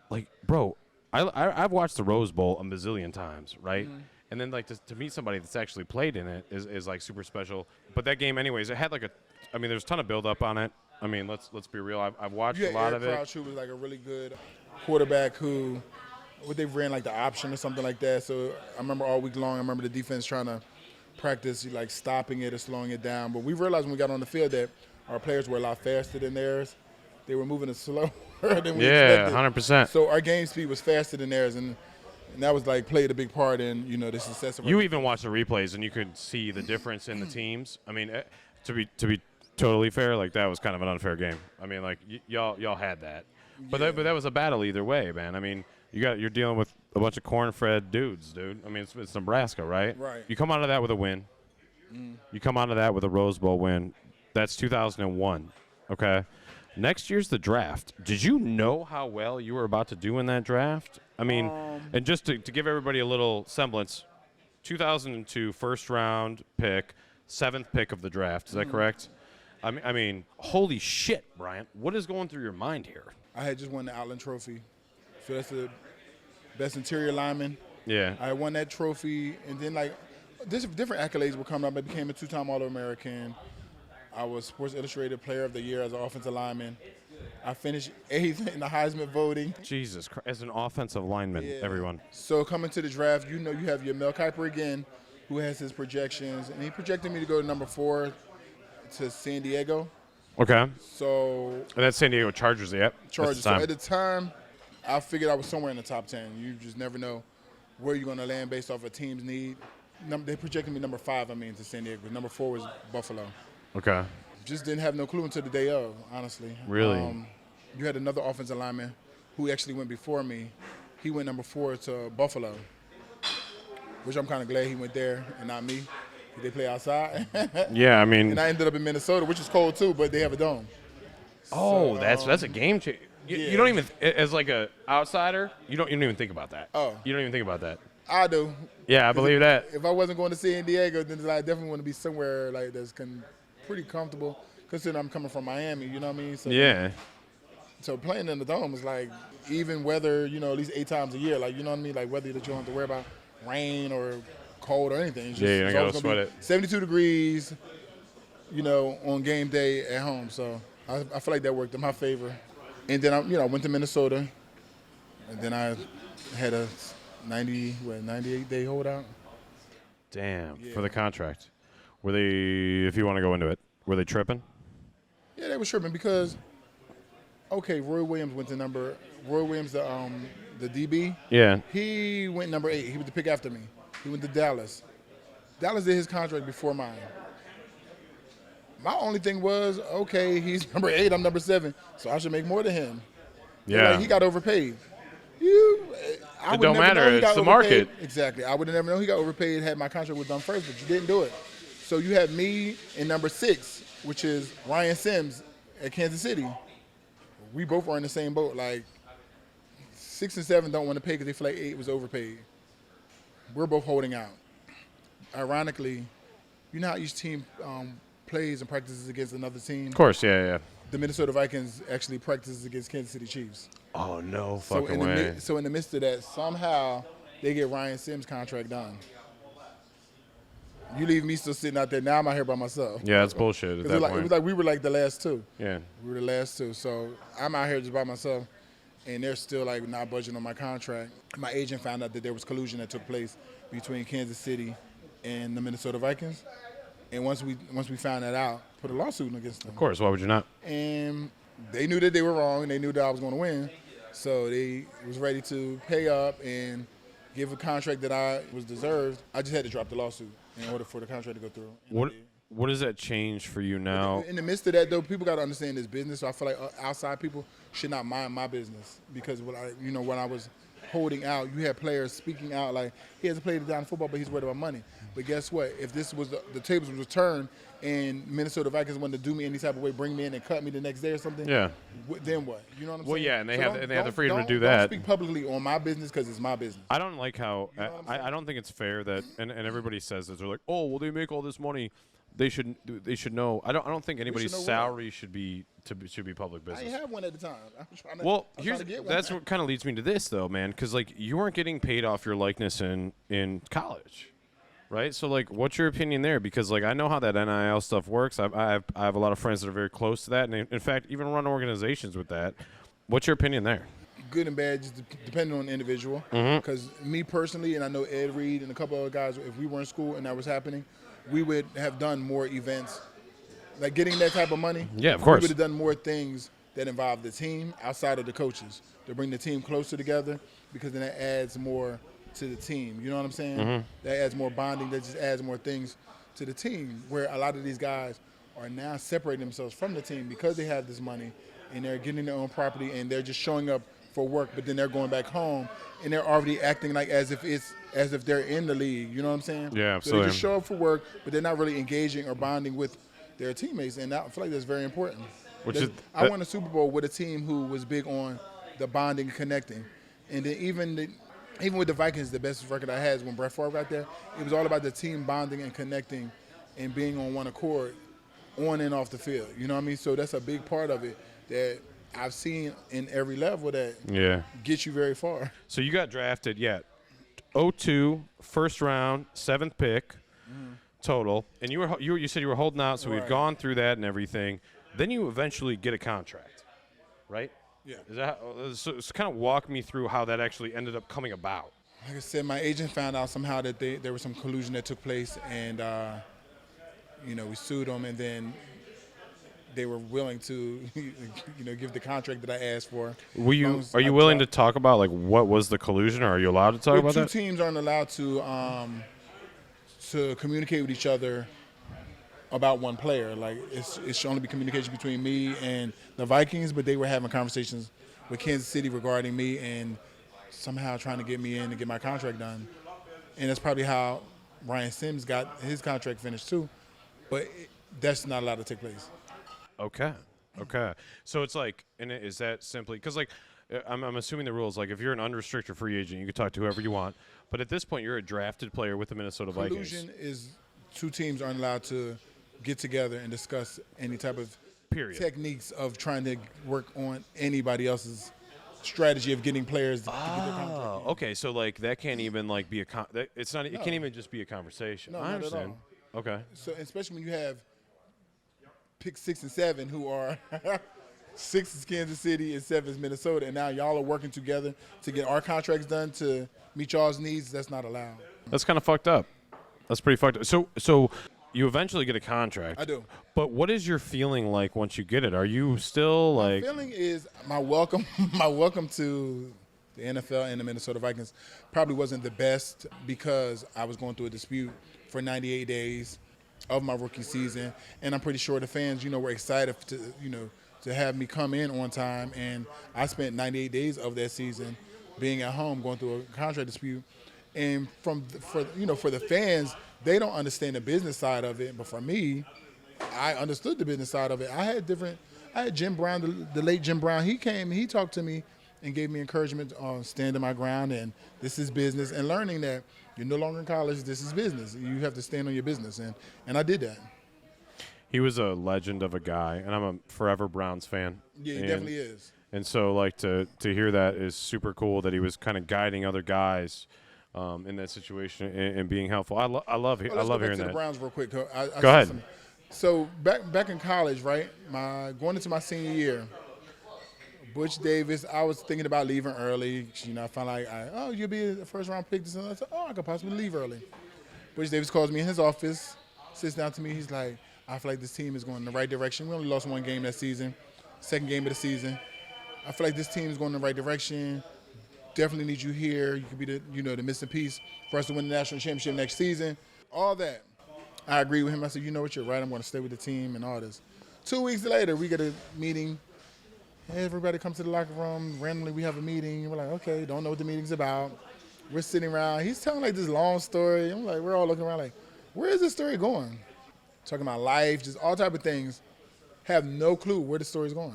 like, bro, I've watched the Rose Bowl a bazillion times, right? Mm-hmm. And then like to meet somebody that's actually played in it is like super special. But that game, anyways, it had like there's a ton of build up on it. I mean, let's be real. I've watched a lot of it. Crouch, who was like a really good quarterback they ran like the option or something like that. So I remember all week long, I remember the defense trying to practice like stopping it or slowing it down. But we realized when we got on the field that our players were a lot faster than theirs. They were moving it slower than we expected. 100%. So our game speed was faster than theirs, and that was like played a big part in the success of. You even watched the replays and you could see the difference in the teams. I mean, to be totally fair, like that was kind of an unfair game. I mean, like y'all had that, but that was a battle either way, man. I mean, you're dealing with a bunch of corn-fed dudes, dude. I mean, it's Nebraska, right? Right. You come out of that with a win. You come out of that with a Rose Bowl win. That's 2001. Okay. Next year's the draft. Did you know how well you were about to do in that draft? I mean, and just to give everybody a little semblance, 2002 first round pick, 7th pick of the draft. Is that correct? I mean, holy shit, Bryant. What is going through your mind here? I had just won the Outland Trophy. So that's the best interior lineman. Yeah. I won that trophy, and then like different accolades were coming up. I became a 2-time All-American. I was Sports Illustrated Player of the Year as an offensive lineman. I finished 8th in the Heisman voting. Jesus Christ. As an offensive lineman, everyone. So coming to the draft, you have your Mel Kiper again, who has his projections, and he projected me to go to number 4 to San Diego. Okay. So And that's San Diego Chargers, yep. Chargers. So at the time, I figured I was somewhere in the top 10. You just never know where you're going to land based off a team's need. They projected me number 5, to San Diego. Number 4 was Buffalo. Okay. Just didn't have no clue until the day of, honestly. Really? You had another offensive lineman who actually went before me. He went number 4 to Buffalo, which I'm kind of glad he went there and not me. They play outside. Yeah, I mean. And I ended up in Minnesota, which is cold too, but they have a dome. Oh, that's a game changer. You don't even, as like a outsider, you don't even think about that. Oh. You don't even think about that. I do. Yeah, I believe that. If I wasn't going to San Diego, then I definitely want to be somewhere like that's pretty comfortable, considering I'm coming from Miami. You know what I mean? So, yeah. So playing in the dome is like even weather. At least 8 times a year. Like you know what I mean? Like weather that you don't have to worry about rain or cold or anything. It's just, you don't gotta sweat it. 72 degrees. On game day at home. So I feel like that worked in my favor. And then I went to Minnesota, and then I had a 98-day holdout. Damn, Yeah. for the contract. Were they, if you want to go into it, were they tripping? Yeah, they were tripping because, Roy Williams, the DB. Yeah. He went number 8. He was the pick after me. He went to Dallas. Dallas did his contract before mine. My only thing was, he's number 8, I'm number 7, so I should make more than him. Yeah. He got overpaid. It don't matter. It's the market. Exactly. I would have never known he got overpaid had my contract was done first, but you didn't do it. So you had me in number 6, which is Ryan Sims at Kansas City. We both are in the same boat. Like 6 and 7 don't want to pay because they feel like 8 was overpaid. We're both holding out. Ironically, you know how each team plays and practices against another team? Of course, yeah. The Minnesota Vikings actually practices against Kansas City Chiefs. Oh, no fucking way. So in the midst of that, somehow they get Ryan Sims' contract done. You leave me still sitting out there. Now I'm out here by myself. Yeah, that's bullshit at that point. It was like we were like the last 2. Yeah. We were the last 2. So I'm out here just by myself, and they're still like not budging on my contract. My agent found out that there was collusion that took place between Kansas City and the Minnesota Vikings. And once we found that out, put a lawsuit against them. Of course, why would you not? And they knew that they were wrong, and they knew that I was going to win. So they was ready to pay up and give a contract that I was deserved. I just had to drop the lawsuit in order for the contract to go through. What does that change for you now? In the midst of that, though, people got to understand this business. So I feel like outside people should not mind my business because when I was holding out, you had players speaking out like he hasn't played down football, but he's worried about money. But guess what? If this was the tables was turned and Minnesota Vikings wanted to do me any type of way, bring me in and cut me the next day or something, Yeah. Then what? You know what I'm saying? Well, yeah, and they have the freedom to do Don't that. speak publicly on my business because it's my business. I don't like how I don't think it's fair that and everybody says this. They're like, oh, well, they make all this money. They should know. I don't think anybody's salary should be public business. I have one at the time. That's what kind of leads me to this though, man, because like you weren't getting paid off your likeness in college, right? So like, what's your opinion there? Because like I know how that NIL stuff works. I have a lot of friends that are very close to that, and in fact even run organizations with that. What's your opinion there? Good and bad, just depending on the individual. Because me personally, and I know Ed Reed and a couple other guys, if we were in school and that was happening, we would have done more events. Like getting that type of money, yeah, of course. We would have done more things that involve the team outside of the coaches to bring the team closer together because then that adds more to the team. You know what I'm saying? That adds more bonding. That just adds more things to the team where a lot of these guys are now separating themselves from the team because they have this money and they're getting their own property and they're just showing up for work, but then they're going back home and they're already acting like as if they're in the league. You know what I'm saying? Yeah, absolutely. So they just show up for work, but they're not really engaging or bonding with their teammates, and I feel like that's very important. I won a Super Bowl with a team who was big on the bonding and connecting, and then even with the Vikings, the best record I had is when Brett Favre got there. It was all about the team bonding and connecting and being on one accord on and off the field. You know what I mean? So that's a big part of it that I've seen in every level that gets you very far. So you got drafted, 02, first round, 7th pick total, and you said you were holding out, so we've gone through that and everything. Then you eventually get a contract, right? Yeah. Is that so kind of walk me through how that actually ended up coming about? Like I said, my agent found out somehow that there was some collusion that took place, and we sued them, and then they were willing to, give the contract that I asked for. Are you willing to talk about like what was the collusion, or are you allowed to talk about that? Two teams aren't allowed to communicate with each other about one player. Like it should only be communication between me and the Vikings, but they were having conversations with Kansas City regarding me and somehow trying to get me in to get my contract done. And that's probably how Ryan Sims got his contract finished too. But that's not allowed to take place. Okay. So it's like, and is that simply because like I'm assuming the rules like if you're an unrestricted free agent, you can talk to whoever you want. But at this point, you're a drafted player with the Minnesota Vikings. Collusion is two teams aren't allowed to get together and discuss any type of techniques of trying to work on anybody else's strategy of getting players to get their contract. Okay. So like that can't even like be it's not. It can't even just be a conversation. No, I not understand. at all. Okay. So especially when you have pick 6 and 7 who are 6 is Kansas City and 7 is Minnesota, and now y'all are working together to get our contracts done to meet y'all's needs. That's not allowed. That's kind of fucked up. That's pretty fucked up. So you eventually get a contract. I do. But what is your feeling like once you get it? Are you still like? My feeling is my welcome to the NFL and the Minnesota Vikings probably wasn't the best because I was going through a dispute for 98 days of my rookie season, and I'm pretty sure the fans, were excited to have me come in on time, and I spent 98 days of that season being at home going through a contract dispute, and for the fans, they don't understand the business side of it, but for me, I understood the business side of it. I had Jim Brown, the late Jim Brown. He came, he talked to me and gave me encouragement on standing my ground, and this is business, and learning that you're no longer in college, this is business. You have to stand on your business, and I did that. He was a legend of a guy, and I'm a forever Browns fan. Yeah, he definitely is. And so, like, to hear that is super cool that he was kind of guiding other guys in that situation and being helpful. I love hearing that. Let's go back to the Browns real quick. Go ahead. So back in college, right, going into my senior year, Butch Davis, I was thinking about leaving early. I found like, you'll be a first-round pick. I said, I could possibly leave early. Butch Davis calls me in his office, sits down to me. He's like, I feel like this team is going in the right direction. We only lost one game that season, second game of the season. I feel like this team is going in the right direction. Definitely need you here. You could be the missing piece for us to win the national championship next season. All that. I agree with him. I said, you know what, you're right. I'm going to stay with the team and all this. 2 weeks later, we get a meeting. Everybody comes to the locker room. Randomly, we have a meeting. We're like, okay, don't know what the meeting's about. We're sitting around. He's telling like this long story. I'm like, we're all looking around like, where is this story going? Talking about life, just all type of things. Have no clue where the story's going.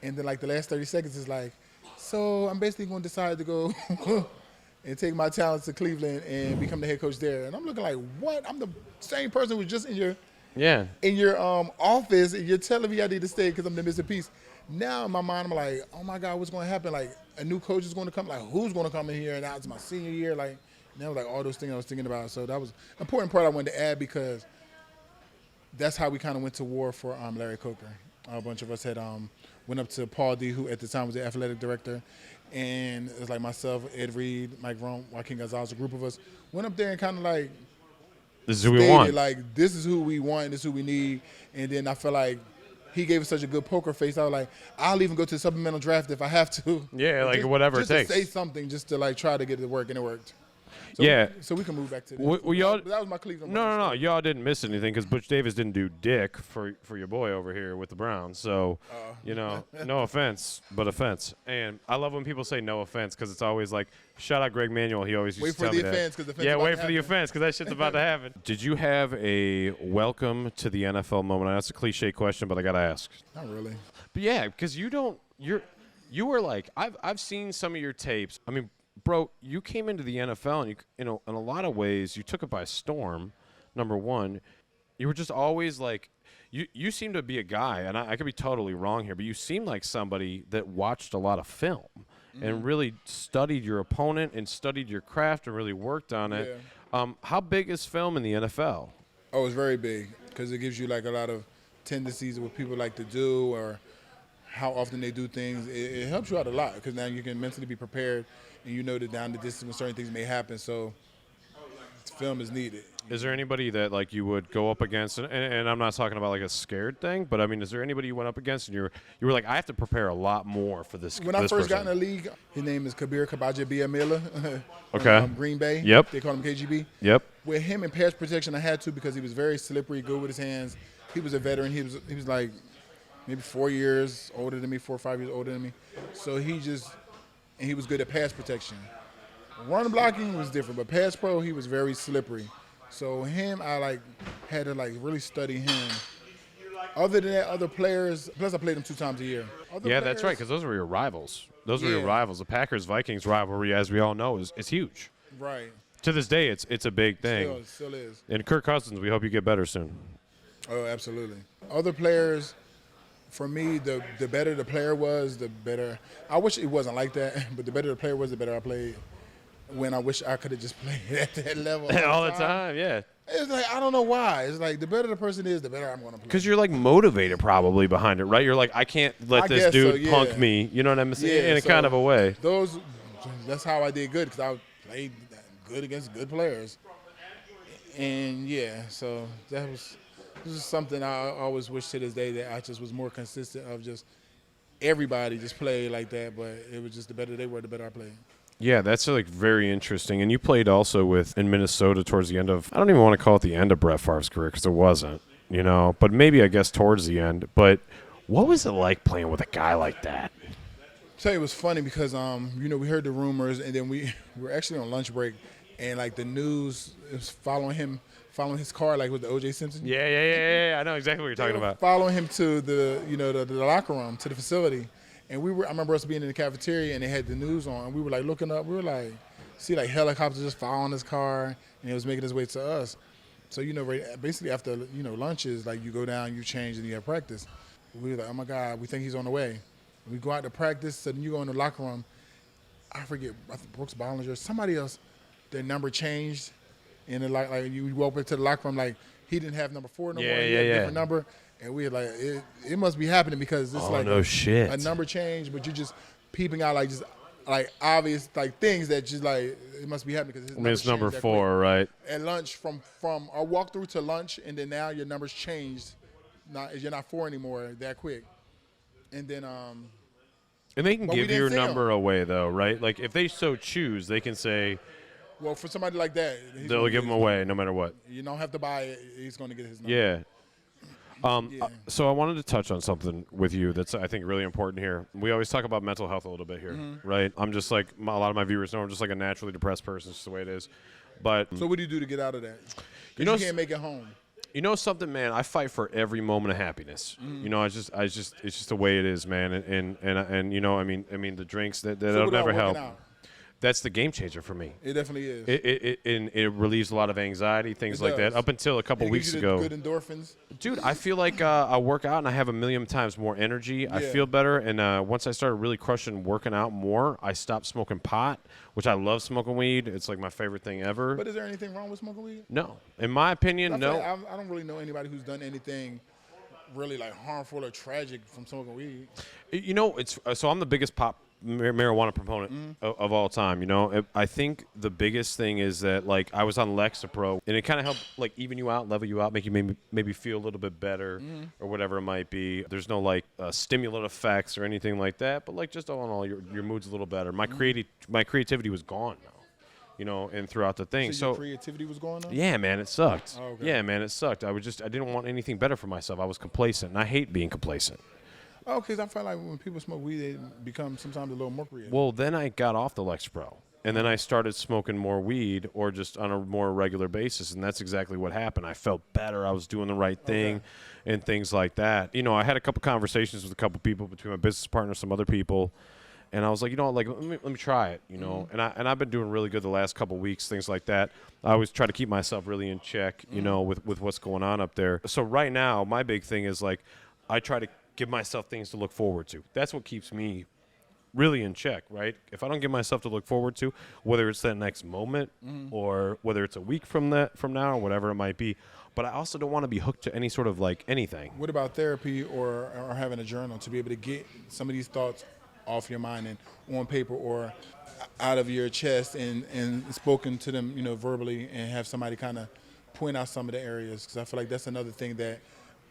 And then like the last 30 seconds is like, so I'm basically going to decide to go and take my talents to Cleveland and become the head coach there. And I'm looking like, what? I'm the same person who was just in your office, and you're telling me I need to stay because I'm the missing piece. Now in my mind, I'm like, oh my God, what's going to happen? Like a new coach is going to come. Like who's going to come in here? And now it's my senior year. Like that was like all those things I was thinking about. So that was an important part I wanted to add because that's how we kind of went to war for Larry Coker. A bunch of us had went up to Paul D, who at the time was the athletic director, and it was like myself, Ed Reed, Mike Rome, Joaquin Gonzalez, a group of us went up there and kind of like this is who we want. Like this is who we want, this is who we need. And then I felt like he gave us such a good poker face. I was like, I'll even go to the supplemental draft if I have to. Yeah, like whatever it takes. Just to say something, just to like try to get it to work, and it worked. So we can move back to that. That was my Cleveland. No. Y'all didn't miss anything because Butch Davis didn't do dick for your boy over here with the Browns. So, no offense, but offense. And I love when people say no offense because it's always like, shout out Greg Manuel. He always used to tell me that. Wait for the offense because that shit's about to happen. Did you have a welcome to the NFL moment? That's a cliche question, but I got to ask. Not really. But yeah, because you were like, I've seen some of your tapes. I mean, bro, you came into the NFL, and in a lot of ways, you took it by storm. Number one, you were just always like, you seem to be a guy, and I could be totally wrong here, but you seem like somebody that watched a lot of film and really studied your opponent and studied your craft and really worked on it. Yeah. How big is film in the NFL? Oh, it's very big because it gives you like a lot of tendencies of what people like to do or how often they do things. It helps you out a lot because now you can mentally be prepared and you know that down the distance when certain things may happen. So film is needed. Is there anybody that like you would go up against, and I'm not talking about like a scared thing, but I mean, is there anybody you went up against and you were like, I have to prepare a lot more for this? When I first got in the person? league, his name is Kabir Kabaja Biamila. Okay. Green Bay. Yep. They call him KGB. Yep. With him in pass protection, I had to because he was very slippery, good with his hands. He was a veteran. He was like maybe 4 years older than me, 4 or 5 years older than me. So he was good at pass protection. Run blocking was different, but pass pro, he was very slippery. So him, I had to really study him. Other than that, other players, plus I played him 2 times a year. Yeah, that's right, because those were your rivals. Those were your rivals. The Packers-Vikings rivalry, as we all know, is huge. Right. To this day, it's a big thing. Still is. And Kirk Cousins, we hope you get better soon. Oh, absolutely. Other players, for me, the better the player was, the better. I wish it wasn't like that, but the better the player was, the better I played. When I wish I could have just played at that level all the time, yeah. It's like, I don't know why. It's like the better the person is, the better I'm going to play. Because you're like motivated probably behind it, right? You're like, I can't let this dude punk me. You know what I'm saying? In a kind of a way. That's how I did good, because I played good against good players. And so this is something I always wish to this day, that I just was more consistent of just everybody just played like that, but it was just the better they were, the better I played. Yeah, that's like very interesting. And you played also in Minnesota towards the end of, I don't even want to call it the end of Brett Favre's career because it wasn't, but maybe I guess towards the end. But what was it like playing with a guy like that? Tell you, it was funny because we heard the rumors, and then we were actually on lunch break, and like the news was following his car, like with the O.J. Simpson. Yeah. I know exactly what you're talking about. Following him to the locker room, to the facility. And I remember us being in the cafeteria, and they had the news on, and we were like looking up. We were like, see like helicopters just following his car, and he was making his way to us. So basically after lunches, like you go down, you change, and you have practice. We were like, oh my God, we think he's on the way. We go out to practice, so then you go in the locker room. I think Brooks Bollinger, somebody else, their number changed, and like you walk into the locker room, like he didn't have number 4 no more. He had a different number. And we were like, it must be happening because it's a number change, but you're just peeping out like obvious like things that just like it must be happening because it's number 4, right? At lunch from our walk through to lunch, and then now your number's changed. You're not 4 anymore that quick, and then and they can give your number away though, right? Like if they so choose, they can say. Well, for somebody like that, they'll give him away no matter what. You don't have to buy it; he's going to get his number. Yeah. So I wanted to touch on something with you that's, I think, really important here. We always talk about mental health a little bit here, right? I'm just like, a lot of my viewers know I'm just like a naturally depressed person. It's just the way it is. But so what do you do to get out of that? You can't make it home. You know something, man? I fight for every moment of happiness. It's just the way it is, man. And I mean, the drinks that'll never help. That's the game changer for me. It definitely is. It relieves a lot of anxiety, things like that. Up until a couple weeks ago, good endorphins. Dude, I feel like I work out and I have a million times more energy. Yeah. I feel better, and once I started really crushing working out more, I stopped smoking pot, which I love smoking weed. It's like my favorite thing ever. But is there anything wrong with smoking weed? No, in my opinion, no. I don't really know anybody who's done anything really like harmful or tragic from smoking weed. It's so I'm the biggest marijuana proponent of all time. I think the biggest thing is that like I was on Lexapro, and it kind of helped like even you out, level you out, make you maybe feel a little bit better or whatever it might be. There's no like stimulant effects or anything like that, but like just all in all, your mood's a little better. My creativity was gone now, and throughout the thing. So your creativity was gone now? Yeah, man, it sucked. Oh, okay. Yeah, man, it sucked. I didn't want anything better for myself. I was complacent, and I hate being complacent. Oh, because I feel like when people smoke weed, they become sometimes a little more creative. Well, then I got off the Lexapro, and then I started smoking more weed or just on a more regular basis, and that's exactly what happened. I felt better. I was doing the right thing and things like that. I had a couple conversations with a couple people, between my business partner, some other people, and I was like, let me try it, and I've been doing really good the last couple weeks, things like that. I always try to keep myself really in check, with what's going on up there. So right now, my big thing is like I try to give myself things to look forward to. That's what keeps me really in check, right? If I don't give myself to look forward to, whether it's that next moment or whether it's a week from now or whatever it might be, but I also don't want to be hooked to any sort of like anything. What about therapy or having a journal to be able to get some of these thoughts off your mind and on paper or out of your chest and spoken to them, verbally, and have somebody kind of point out some of the areas, because I feel like that's another thing that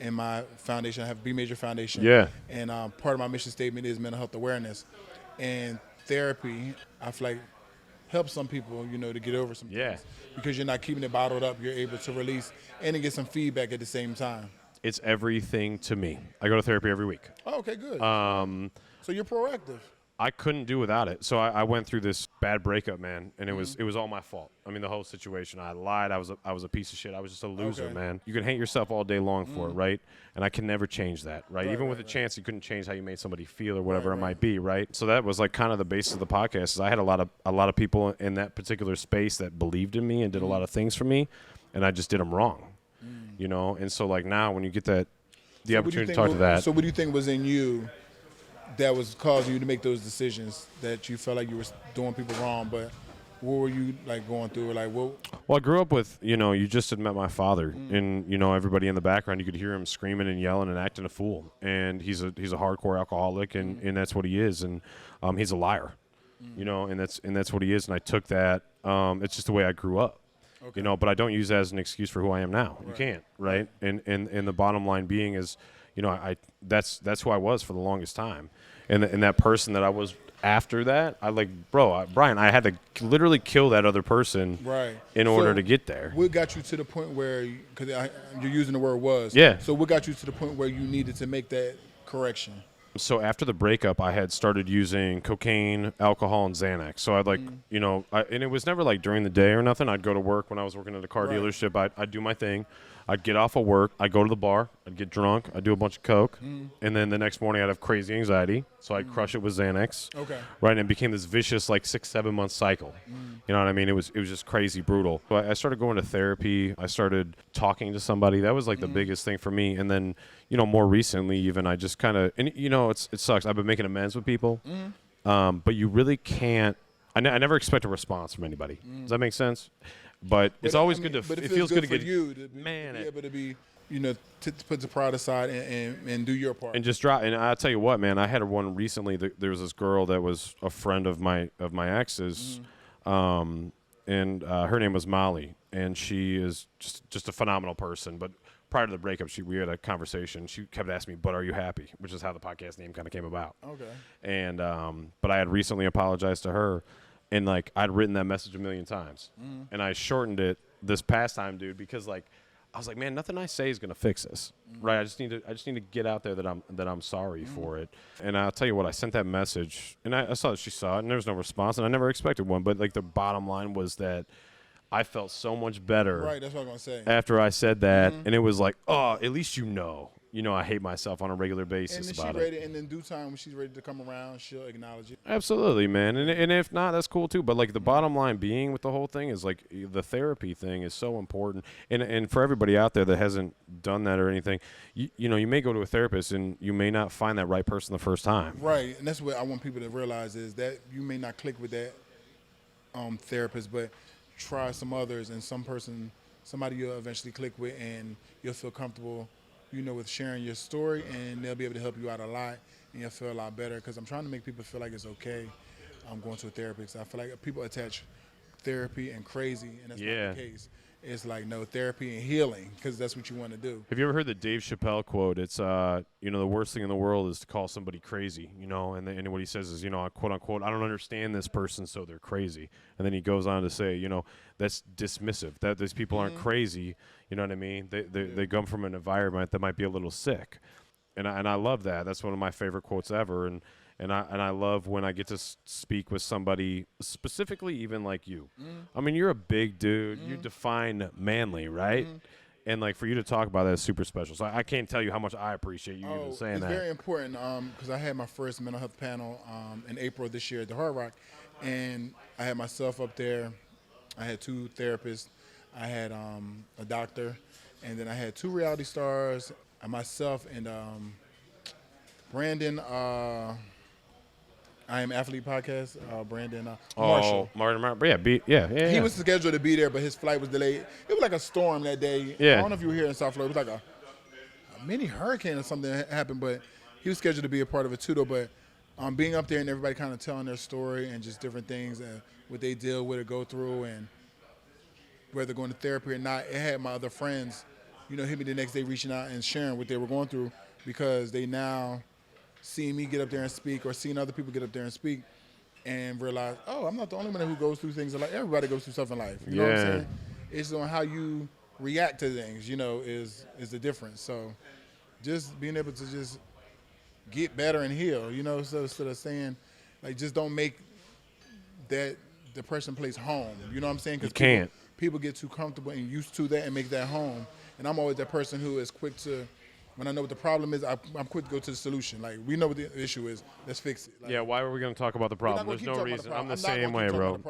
in my foundation, I have B Major Foundation. Yeah. And part of my mission statement is mental health awareness. And therapy, I feel like, helps some people, to get over some things. Because you're not keeping it bottled up. You're able to release and to get some feedback at the same time. It's everything to me. I go to therapy every week. Oh, okay, good. So you're proactive. I couldn't do without it. So I went through this bad breakup, man, and it was all my fault. I mean, the whole situation. I lied. I was a piece of shit. I was just a loser, man. You can hate yourself all day long for it, right? And I can never change that, right? Even with a chance, you couldn't change how you made somebody feel or whatever it might be, right? So that was like kind of the basis of the podcast. Is I had a lot of people in that particular space that believed in me and did a lot of things for me, and I just did them wrong, And so like now, when you get the opportunity to talk to that. So what do you think was in you that was causing you to make those decisions, that you felt like you were doing people wrong, but what were you like going through? Or like what? Well, I grew up with, you just had met my father, and everybody in the background, you could hear him screaming and yelling and acting a fool, and he's a hardcore alcoholic, and that's what he is, and he's a liar, and that's what he is, and I took that. It's just the way I grew up. Okay. But I don't use that as an excuse for who I am now. Right. You can't, right? And the bottom line being is, that's who I was for the longest time. And that person that I was after that, Brian, I had to literally kill that other person in order to get there. What got you to the point where, because you're using the word was. Yeah. So what got you to the point where you needed to make that correction? So after the breakup, I had started using cocaine, alcohol, and Xanax. So I'd and it was never like during the day or nothing. I'd go to work when I was working at a car dealership. I'd do my thing. I'd get off of work. I'd go to the bar. I'd get drunk. I'd do a bunch of coke. And then the next morning I'd have crazy anxiety. So I'd crush it with Xanax. Okay. Right, and it became this vicious 6-7 month cycle. You know what I mean? It was just crazy brutal. So I started going to therapy. I started talking to somebody. That was the biggest thing for me. And then, more recently even, I just kind of, and it sucks. I've been making amends with people. But you really can't, I never expect a response from anybody. Does that make sense? But it's always good to. But it feels good to get you to be able to be, to put the pride aside and do your part. And just drop. And I'll tell you what, man. I had one recently. There was this girl that was a friend of my ex's, and her name was Molly, and she is just a phenomenal person. But prior to the breakup, we had a conversation. She kept asking me, "But are you happy?" Which is how the podcast name kind of came about. Okay. And but I had recently apologized to her. And I'd written that message a million times, and I shortened it this past time, dude, because I was like, man, nothing I say is gonna fix this, right? I just need to get out there that I'm sorry for it. And I'll tell you what, I sent that message, and I saw that she saw it, and there was no response, and I never expected one. But the bottom line was that I felt so much better. Right, that's what I'm gonna say. After I said that, and it was like, oh, at least I hate myself on a regular basis about it. And in due time, when she's ready to come around, she'll acknowledge it. Absolutely, man. And if not, that's cool too. But the bottom line being with the whole thing is the therapy thing is so important. And for everybody out there that hasn't done that or anything, you may go to a therapist and you may not find that right person the first time. Right, and that's what I want people to realize is that you may not click with that therapist, but try some others, and somebody you'll eventually click with, and you'll feel comfortable, with sharing your story, and they'll be able to help you out a lot, and you'll feel a lot better. Because I'm trying to make people feel like it's okay going to a therapist. I feel like people attach therapy and crazy, and that's not the case. It's no, therapy and healing, because that's what you want to do. Have you ever heard the Dave Chappelle quote? It's, the worst thing in the world is to call somebody crazy, and what he says is, quote unquote, I don't understand this person, so they're crazy. And then he goes on to say, that's dismissive, that these people aren't crazy, you know what I mean? They come from an environment that might be a little sick. And I love that. That's one of my favorite quotes ever. And I love when I get to speak with somebody, specifically even like you. I mean, you're a big dude. You define manly, right? And for you to talk about that is super special. So I can't tell you how much I appreciate you even saying that. It's very important because I had my first mental health panel in April of this year at the Hard Rock, and I had myself up there. I had 2 therapists. I had a doctor, and then I had 2 reality stars, myself and Brandon. I Am Athlete podcast, Brandon Marshall. Yeah. He was scheduled to be there, but his flight was delayed. It was like a storm that day. Yeah. I don't know if you were here in South Florida. It was like a mini hurricane or something that happened, but he was scheduled to be a part of it too, though. But being up there and everybody kind of telling their story and just different things and what they deal with or go through and whether going to therapy or not, it had my other friends, hit me the next day reaching out and sharing what they were going through because they now see me get up there and speak or seeing other people get up there and speak and realize, oh, I'm not the only one who goes through things in life. Everybody goes through stuff in life. You know what I'm saying? It's on how you react to things, is the difference. So just being able to just get better and heal, so instead of saying, like, just don't make that depression place home. You know what I'm saying? Because people get too comfortable and used to that and make that home. And I'm always that person who is quick to, when I know what the problem is, I'm quick to go to the solution. Like, we know what the issue is. Let's fix it. Like, why were we going to talk about the problem? There's no reason. I'm the same way, bro.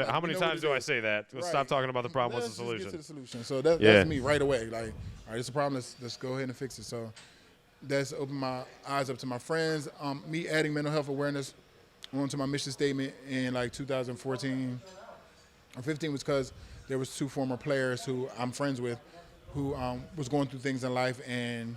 How many times do I say that? Right. Stop talking about the problem. What's the solution? Let's get to the solution. So that's me right away. Like, all right, it's a problem. Let's go ahead and fix it. So that's opened my eyes up to my friends. Me adding mental health awareness onto my mission statement in like 2014 or 15 was because there was 2 former players who I'm friends with who was going through things in life, and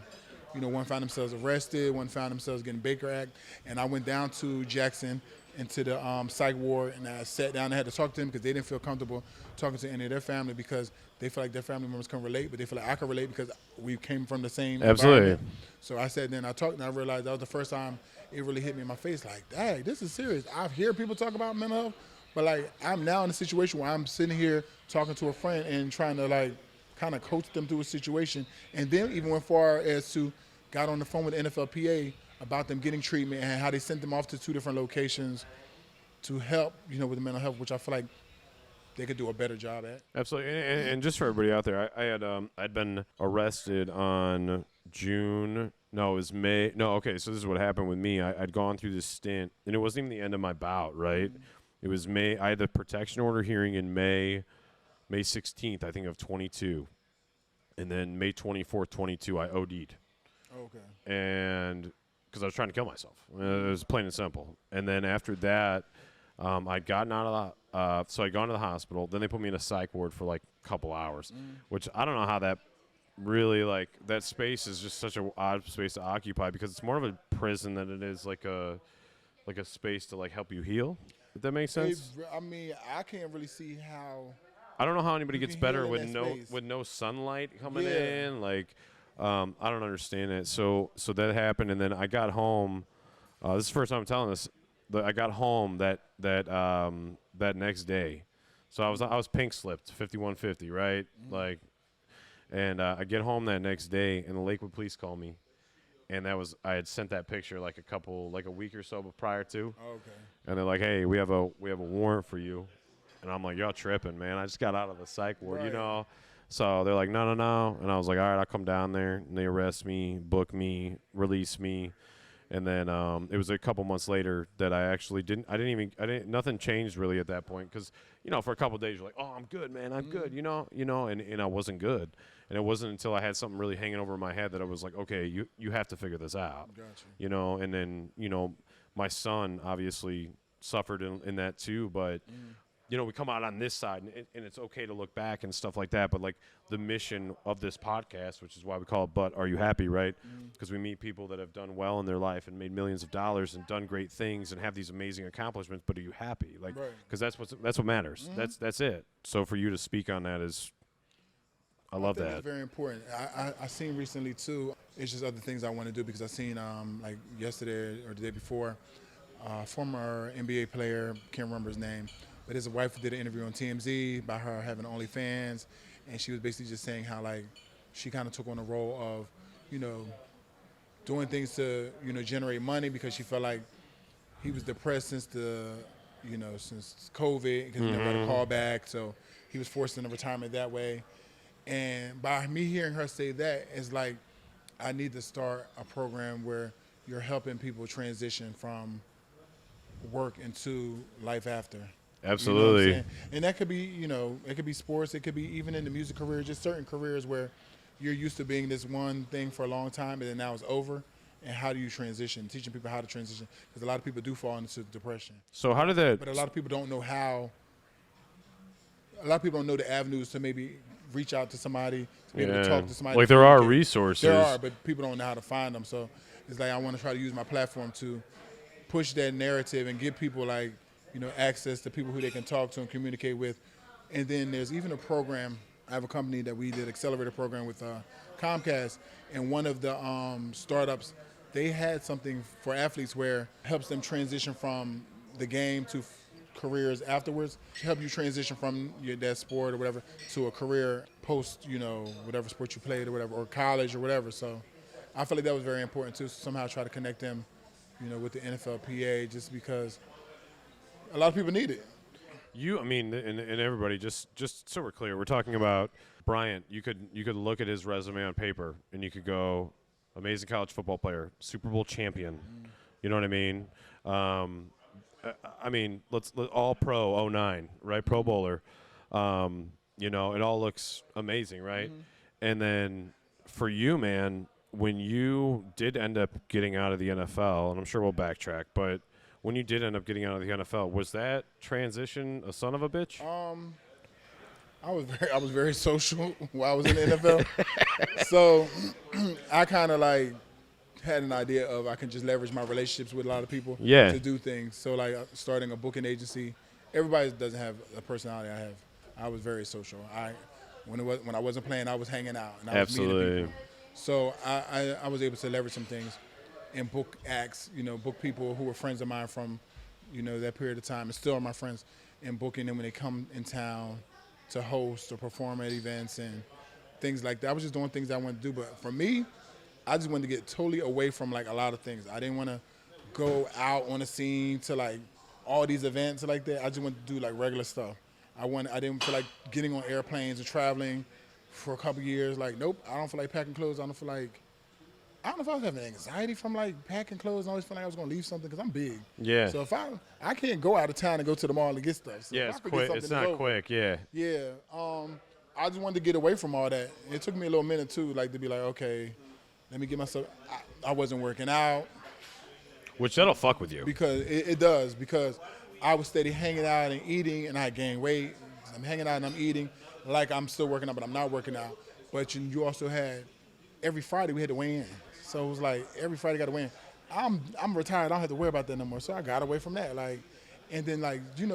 one found themselves arrested, one found themselves getting Baker Act, and I went down to Jackson into the psych ward, and I sat down and had to talk to them because they didn't feel comfortable talking to any of their family because they feel like their family members can relate, but they feel like I can relate because we came from the same environment. So I sat there and I talked, and I realized that was the first time it really hit me in my face, like, dang, this is serious. I hear people talk about mental health, but like I'm now in a situation where I'm sitting here talking to a friend and trying to like kind of coach them through a situation, and then even went far as to got on the phone with the NFLPA about them getting treatment and how they sent them off to 2 different locations to help, with the mental health, which I feel like they could do a better job at. Absolutely. And just for everybody out there, I'd been arrested on June. No, it was May. No, okay, so this is what happened with me. I'd gone through this stint, and it wasn't even the end of my bout, right? Mm-hmm. It was May. I had the protection order hearing in May 16th, I think, of 22. And then May 24th, 22, I OD'd. Okay. And because I was trying to kill myself. It was plain and simple. And then after that, I'd gotten out of the so I'd gone to the hospital. Then they put me in a psych ward for like a couple hours, which I don't know how that really, like, that space is just such an odd space to occupy because it's more of a prison than it is like a space to like help you heal. If that makes sense. I mean, I can't really see how. I don't know how anybody gets better with no sunlight coming in. Like, I don't understand it. So that happened, and then I got home. This is the first time I'm telling this. I got home that next day. So I was pink slipped 5150, right? Mm-hmm. Like, and I get home that next day, and the Lakewood police call me, and I had sent that picture like a week or so prior to. Oh, okay. And they're like, hey, we have a warrant for you. And I'm like, y'all tripping, man. I just got out of the psych ward, right. So they're like, no. And I was like, all right, I'll come down there. And they arrest me, book me, release me. And then it was a couple months later that I actually nothing changed really at that point. Because, for a couple of days, you're like, oh, I'm good, man. I'm good, and I wasn't good. And it wasn't until I had something really hanging over my head that I was like, okay, you have to figure this out. Gotcha. And then, my son obviously suffered in that too, but we come out on this side, and it's okay to look back and stuff like that. But like the mission of this podcast, which is why we call it "But Are You Happy?" Right? Because we meet people that have done well in their life and made millions of dollars and done great things and have these amazing accomplishments. But are you happy? Like, because that's what matters. That's it. So for you to speak on that is, I love that. It's very important. I seen recently too. It's just other things I want to do because I seen like yesterday or the day before, former NBA player, can't remember his name. But his wife did an interview on TMZ about her having OnlyFans, and she was basically just saying how, like, she kind of took on the role of, doing things to, generate money because she felt like he was depressed since since COVID because he never got a call back, so he was forced into retirement that way. And by me hearing her say that, it's like I need to start a program where you're helping people transition from work into life after. Absolutely. And that could be, it could be sports. It could be even in the music career, just certain careers where you're used to being this one thing for a long time and then now it's over. And how do you transition? Teaching people how to transition. Because a lot of people do fall into depression. So how did that... But a lot of people don't know how... A lot of people don't know the avenues to maybe reach out to somebody, to be able to talk to somebody. Like there are resources. There are, but people don't know how to find them. So it's like I want to try to use my platform to push that narrative and give people access to people who they can talk to and communicate with. And then there's even a program. I have a company that we did accelerator program with Comcast, and one of the startups, they had something for athletes where it helps them transition from the game to careers afterwards, to help you transition from that sport or whatever to a career post, whatever sport you played or whatever, or college or whatever. So I feel like that was very important too. Somehow try to connect them, with the NFLPA, just because a lot of people need it. And everybody, just so we're clear, we're talking about Bryant. You could look at his resume on paper, and you could go, amazing college football player, Super Bowl champion. You know what I mean? Let's all pro 09, right? Pro Bowler. It all looks amazing, right? And then for you, man, when you did end up getting out of the NFL, and I'm sure we'll backtrack, but when you did end up getting out of the NFL, was that transition a son of a bitch? I was very social while I was in the NFL. So I kind of had an idea of I can just leverage my relationships with a lot of people to do things. So starting a booking agency, everybody doesn't have a personality I have. I was very social. When I wasn't playing, I was hanging out and I was meeting people. So I was able to leverage some things and book acts, book people who were friends of mine from, that period of time and still are my friends, and booking them when they come in town to host or perform at events and things like that. I was just doing things I wanted to do. But for me, I just wanted to get totally away from a lot of things. I didn't want to go out on the scene to all these events like that. I just wanted to do regular stuff. I didn't feel like getting on airplanes and traveling for a couple years. Nope, I don't feel like packing clothes. I don't know if I was having anxiety from packing clothes. I always felt like I was going to leave something because I'm big. Yeah. So if I can't go out of town and go to the mall and get stuff. So it's quick. It's not quick. Yeah. Yeah. I just wanted to get away from all that. It took me a little minute too, to be okay, let me get myself. I wasn't working out. Which that'll fuck with you. Because it does. Because I was steady hanging out and eating, and I gained weight. I'm hanging out and I'm eating like I'm still working out, but I'm not working out. But you also had every Friday we had to weigh in. So it was every Friday got to weigh in. I'm retired. I don't have to worry about that no more. So I got away from that. And then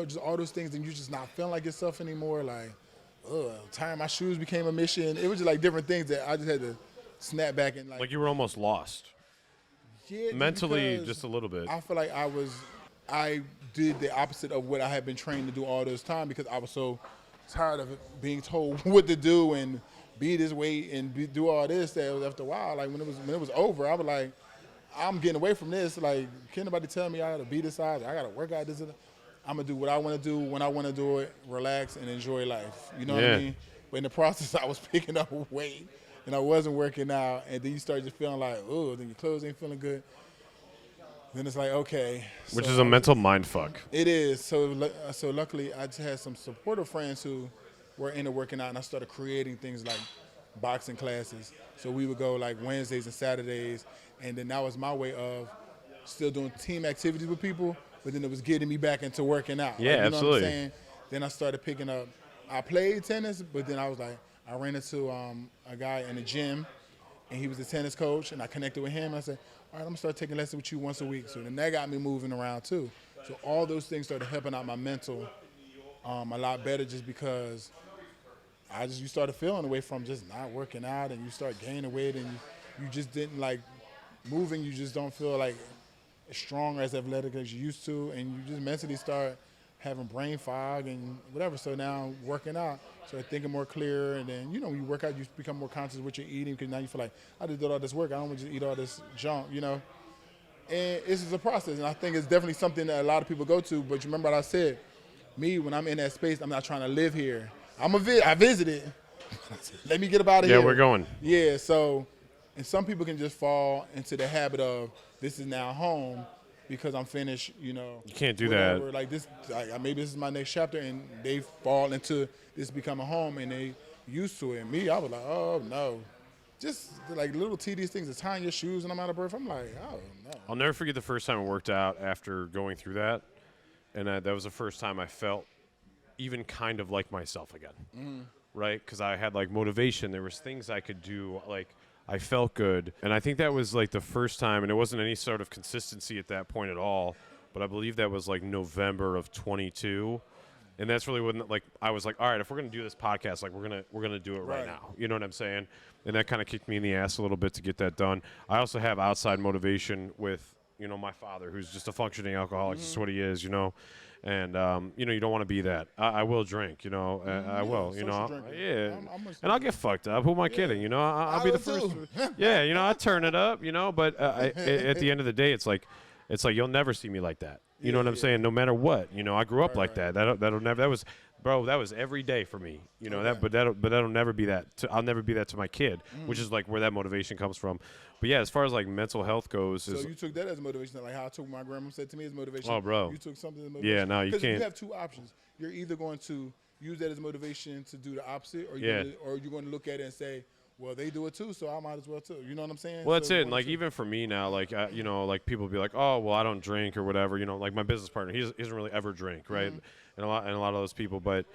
just all those things, and you're just not feeling like yourself anymore. Tying my shoes became a mission. It was just different things that I just had to snap back and you were almost lost. Yeah. Mentally, just a little bit. I feel like I did the opposite of what I had been trained to do all this time because I was so tired of being told what to do and be this way and do all this. That after a while, when it was over, I was I'm getting away from this. Can't nobody tell me I got to be this size? I got to work out this. I'm going to do what I want to do when I want to do it, relax, and enjoy life. You know what I mean? But in the process, I was picking up weight, and I wasn't working out. And then you start just feeling then your clothes ain't feeling good. Then it's okay. Which is a mental mind fuck. It is. So luckily, I just had some supportive friends who were into working out, and I started creating things like boxing classes. So we would go Wednesdays and Saturdays, and then that was my way of still doing team activities with people, but then it was getting me back into working out. Yeah, you know absolutely. What I'm saying? Then I started picking up. I played tennis, but then I ran into a guy in the gym, and he was a tennis coach, and I connected with him. And I said, all right, I'm going to start taking lessons with you once a week. So then that got me moving around too. So all those things started helping out my mental a lot better just because you started feeling away from just not working out, and you start gaining weight, and you just didn't moving. You just don't feel as strong as athletic as you used to, and you just mentally start having brain fog and whatever. So now working out, so thinking more clear, and then when you work out, you become more conscious of what you're eating because now you feel like I just did all this work. I don't want to just eat all this junk, And it's just a process, and I think it's definitely something that a lot of people go to. But you remember what I said? Me, when I'm in that space, I'm not trying to live here. I visited. Let me get up out of here. Yeah, we're going. Yeah, so, and some people can just fall into the habit of this is now home because I'm finished, You can't do whatever. that. Maybe this is my next chapter, and they fall into this become a home, and they used to it. And me, I was oh, no. Just little tedious things, of tying your shoes and I'm out of breath. I'm oh, no. I'll never forget the first time I worked out after going through that. And that was the first time I felt even kind of like myself again, right? Because I had motivation. There was things I could do. I felt good. And I think that was like the first time, and it wasn't any sort of consistency at that point at all, but I believe that was like November of 22. And that's really when, like, I was like, all right, if we're gonna do this podcast, like, we're gonna do it right now. You know what I'm saying? And that kind of kicked me in the ass a little bit to get that done. I also have outside motivation with, you know, my father, who's just a functioning alcoholic. That's what he is, you know. And you know, you don't want to be that. I will drink, you know. I will, you know. Drinking. And I'll get fucked up. Who am I kidding? You know, I'll be the first. Yeah, you know, I turn it up, you know. But at the end of the day, it's like you'll never see me like that. You know what I'm saying? No matter what, you know, I grew up like that. That'll never. That was, bro. That was every day for me. You know that. But that'll never be that. I'll never be that to my kid, which is like where that motivation comes from. But yeah, as far as like mental health goes, so you took that as motivation, like how I took my grandma said to me as motivation. Oh, bro. You took something as motivation. Yeah, no, you can't. Because you have two options. You're either going to use that as motivation to do the opposite, or you're going to look at it and say, well, they do it too, so I might as well too. You know what I'm saying? Well, that's it. And like even for me now, like you know, like people be like, oh, well, I don't drink or whatever. You know, like my business partner, he doesn't really ever drink, right? And a lot of those people, but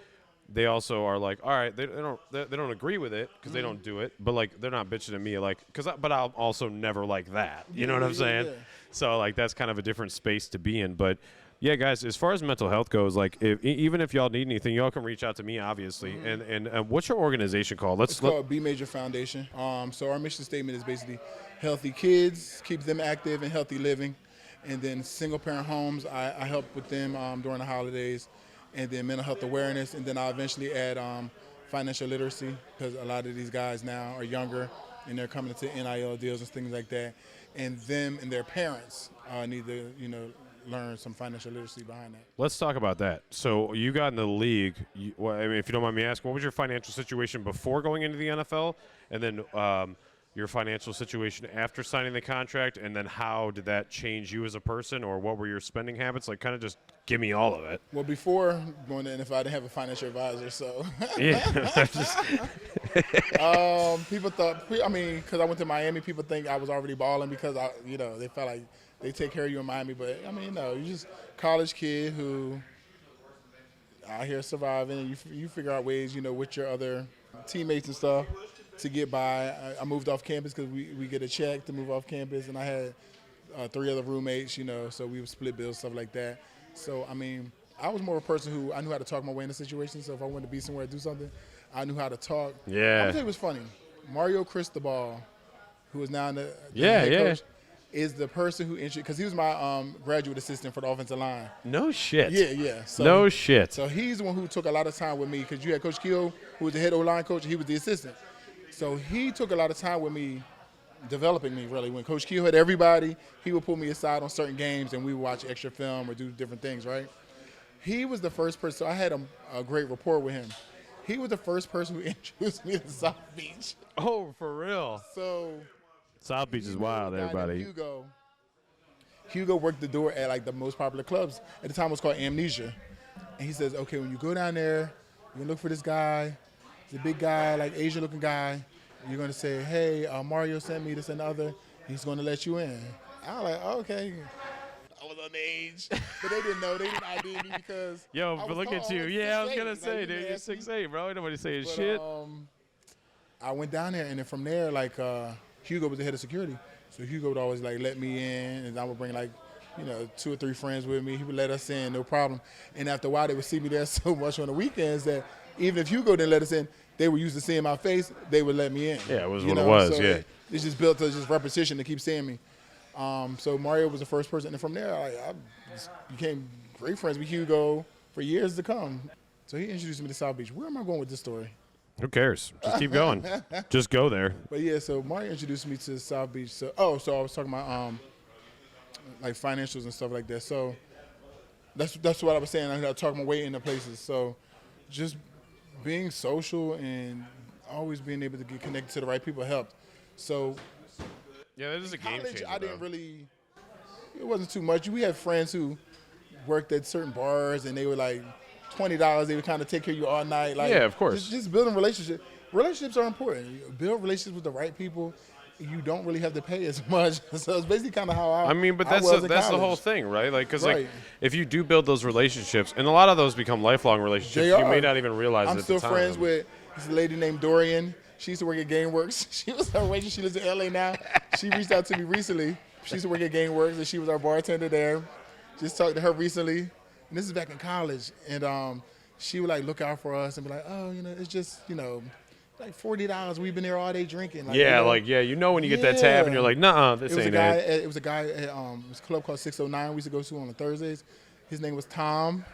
they also are like, all right, they don't agree with it because they don't do it, but like they're not bitching at me, like but I'll also never like that. You know what I'm saying? Yeah. So like that's kind of a different space to be in, but. Yeah, guys, as far as mental health goes, like even if y'all need anything, y'all can reach out to me, obviously. And what's your organization called? It's called B Major Foundation. So our mission statement is basically healthy kids, keep them active and healthy living. And then single-parent homes, I help with them during the holidays. And then mental health awareness. And then I'll eventually add financial literacy because a lot of these guys now are younger and they're coming into NIL deals and things like that. And them and their parents need to, you know, learn some financial literacy behind that. Let's talk about that. So you got in the league. Well, I mean, if you don't mind me asking, what was your financial situation before going into the NFL, and then your financial situation after signing the contract, and then how did that change you as a person, or what were your spending habits? Like, kind of just give me all of it. Well, before going to the NFL, I didn't have a financial advisor, so yeah. People thought, I mean, because I went to Miami, people think I was already balling because you know, they felt like they take care of you in Miami, but I mean, no, you're just a college kid who out here surviving, and you figure out ways, you know, with your other teammates and stuff to get by. I moved off campus because we get a check to move off campus, and I had 3 other roommates, you know, so we would split bills, stuff like that. So, I mean, I was more a person who I knew how to talk my way into situations, so if I wanted to be somewhere to do something, I knew how to talk. Yeah. I'm going to tell you what's funny. Mario Cristobal, who is now the head coach, is the person who because he was my graduate assistant for the offensive line. No shit. Yeah. So, no shit. So he's the one who took a lot of time with me because you had Coach Keogh, who was the head O-line coach, and he was the assistant. So he took a lot of time with me, developing me, really. When Coach Keogh had everybody, he would pull me aside on certain games, and we would watch extra film or do different things, right? He was the first person. So I had a great rapport with him. He was the first person who introduced me to South Beach. Oh, for real? So South Beach is wild, everybody. Hugo worked the door at like the most popular clubs. At the time it was called Amnesia. And he says, okay, when you go down there, you're gonna look for this guy. He's a big guy, like Asian looking guy. You're gonna say, hey, Mario sent me this and the other. He's gonna let you in. I was like, okay. I was underage, but they didn't know. They didn't ID me because but look at you. Yeah, I was gonna say, dude, you're 6'8", bro. Ain't nobody saying shit. I went down there, and then from there, like Hugo was the head of security, so Hugo would always like let me in, and I would bring like, you know, 2 or 3 friends with me. He would let us in, no problem. And after a while, they would see me there so much on the weekends that even if Hugo didn't let us in, they were used to seeing my face. They would let me in. Yeah, it was what it was. So it just built to just repetition to keep seeing me. So Mario was the first person, and from there, I became great friends with Hugo for years to come. So he introduced me to South Beach. Where am I going with this story? Who cares? Just keep going. Just go there. But yeah, so Mario introduced me to South Beach. So I was talking about like financials and stuff like that. So that's what I was saying. I talk my way into places. So just being social and always being able to get connected to the right people helped. So yeah, that is a game changer. I didn't really. It wasn't too much. We had friends who worked at certain bars, and they were like $20. They would kind of take care of you all night. Like, yeah, of course. Just building relationships. Relationships are important. You build relationships with the right people. You don't really have to pay as much. So it's basically kind of how I mean, but that's the whole thing, right? Like, because like if you do build those relationships, and a lot of those become lifelong relationships, you may not even realize it at the time. I'm still friends with It's a lady named Dorian. She used to work at GameWorks. She was our waitress. She lives in LA now. She reached out to me recently. She used to work at GameWorks, and she was our bartender there. Just talked to her recently. And this is back in college. And she would, like, look out for us and be like, oh, it's just, like $40. We've been there all day drinking. Like, Yeah, when you get that tab and you're like, nah, this ain't it. It was a guy at it was a club called 609 we used to go to on the Thursdays. His name was Tom.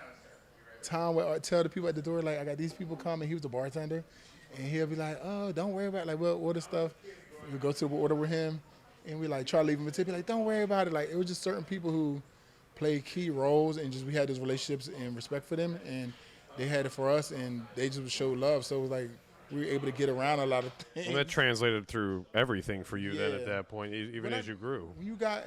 Tom would tell the people at the door, like, I got these people coming. He was the bartender. And he'll be like, oh, don't worry about it. Like, we'll order stuff. We'll go to the order with him. And we, like, try to leave him a tip. Be like, don't worry about it. Like, it was just certain people who played key roles, and just we had those relationships and respect for them. And they had it for us, and they just showed love. So it was like we were able to get around a lot of things. Well, that translated through everything for you then at that point, even as you grew. When you got,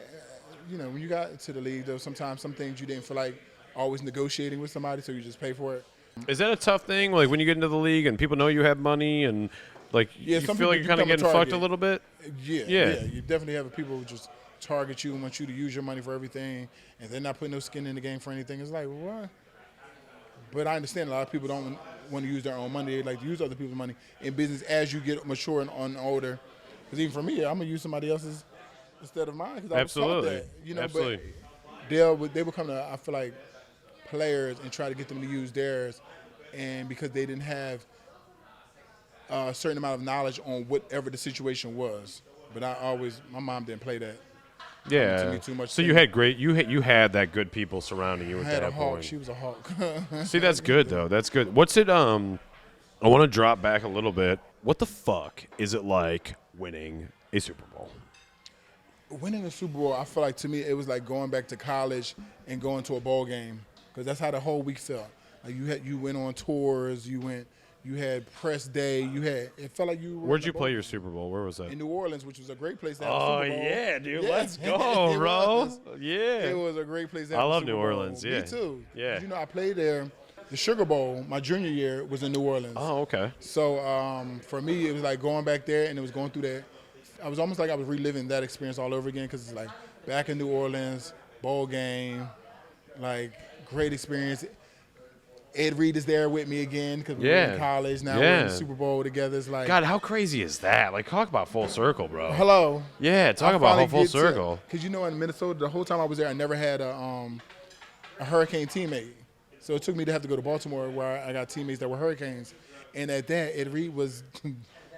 when you got into the league, though, sometimes some things you didn't feel like always negotiating with somebody, so you just pay for it. Is that a tough thing, like when you get into the league and people know you have money and like you feel like you're kind of getting fucked a little bit? Yeah. You definitely have people who just target you and want you to use your money for everything, and they're not putting no skin in the game for anything. It's like, what? But I understand a lot of people don't want to use their own money. They like to use other people's money in business as you get mature and older. Because even for me, I'm going to use somebody else's instead of mine. Cause I Absolutely. Was taught that, Absolutely. But they become, I feel like, players and try to get them to use theirs. And because they didn't have a certain amount of knowledge on whatever the situation was. But my mom didn't play that. Yeah. To me too much. So you had you had that good people surrounding you at that point. I had a hawk. She was a hawk. See, that's good though. That's good. What's it? I want to drop back a little bit. What the fuck is it like winning a Super Bowl? Winning a Super Bowl, I feel like to me it was like going back to college and going to a bowl game, because that's how the whole week felt. Like you went on tours, you had press day, it felt like you were. Where'd you play your Super Bowl? Where was that? In New Orleans, which was a great place to have a Super Bowl. Yeah, dude, Yeah. let's go, bro. Yeah. It was a great place to have I a love Super New Bowl. Orleans, yeah. Me too. Yeah. I played there. The Sugar Bowl, my junior year, was in New Orleans. Oh, okay. So for me, it was like going back there, and it was going through that. I was almost like I was reliving that experience all over again, because it's like back in New Orleans, bowl game, like great experience. Ed Reed is there with me again because we're in college now. We're in the Super Bowl together. It's like, God, how crazy is that? Like, talk about full circle, bro. Hello. Yeah, talk about full circle. Because in Minnesota, the whole time I was there, I never had a Hurricane teammate. So it took me to have to go to Baltimore, where I got teammates that were Hurricanes. And at that, Ed Reed was,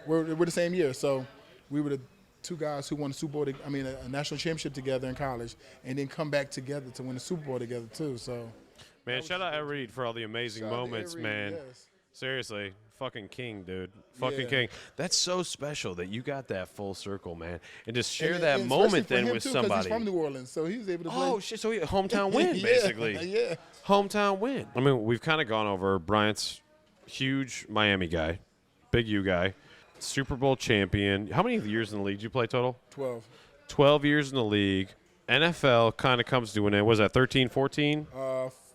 we're the same year. So we were the two guys who won the Super Bowl, a national championship together in college, and then come back together to win the Super Bowl together too. So. Man, shout out Ed Reed for all the amazing moments, man. Yes. Seriously, fucking king, dude. Fucking king. That's so special that you got that full circle, man. And just share that moment then with somebody. He's from New Orleans, so he was able to play. Oh, shit. So hometown win, basically. Yeah. Hometown win. I mean, we've kind of gone over Bryant's huge Miami guy, big U guy, Super Bowl champion. How many years in the league did you play total? 12. 12 years in the league. NFL kind of comes to an end. Was that 13, 14?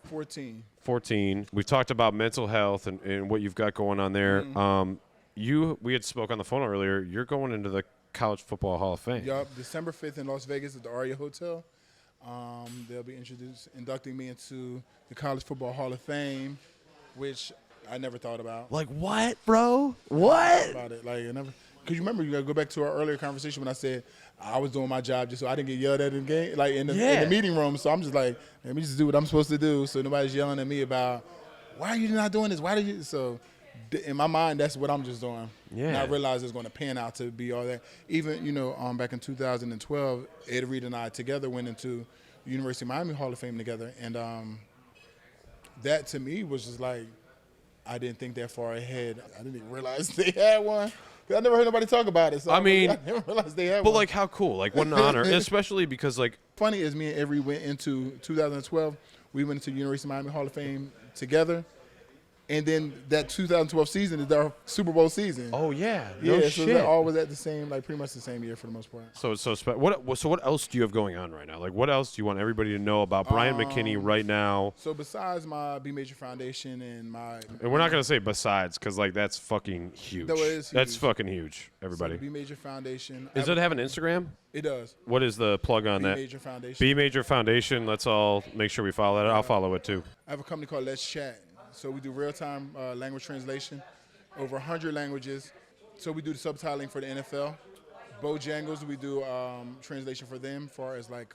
14. 14. We've talked about mental health and what you've got going on there. Mm-hmm. We had spoke on the phone earlier. You're going into the College Football Hall of Fame. Yup, December 5th in Las Vegas at the Aria Hotel. They'll be inducting me into the College Football Hall of Fame, which I never thought about. Like what, bro? What? About it, like I never. Because you remember, you got to go back to our earlier conversation when I said I was doing my job just so I didn't get yelled at in the game, like in the meeting room. So I'm just like, let me just do what I'm supposed to do, so nobody's yelling at me about why are you not doing this? Why did you? So in my mind, that's what I'm just doing. Yeah. And I realized it's going to pan out to be all that. Even back in 2012, Ed Reed and I together went into the University of Miami Hall of Fame together, and that to me was just like I didn't think that far ahead. I didn't even realize they had one. I never heard nobody talk about it. So I never realized they had one. But like, how cool! Like, what an honor, especially because like. Funny is, me and Avery went into 2012. We went into the University of Miami Hall of Fame together, and then that 2012 season is our Super Bowl season. Oh yeah, no shit. So they all was at the same, like pretty much the same year for the most part. What else do you have going on right now? Like, what else do you want everybody to know about Bryant Mckinnie right now? So besides my B Major Foundation and we're not gonna say besides, because like that's fucking huge. No, it is huge. That's fucking huge. Everybody. So B Major Foundation. Does it have an Instagram? It does. What is the plug on that? B Major Foundation. B Major Foundation. Let's all make sure we follow that. I'll follow it too. I have a company called Let's Chat. So we do real-time language translation. over 100 languages. So we do the subtitling for the NFL. Bojangles, we do translation for them, far as like,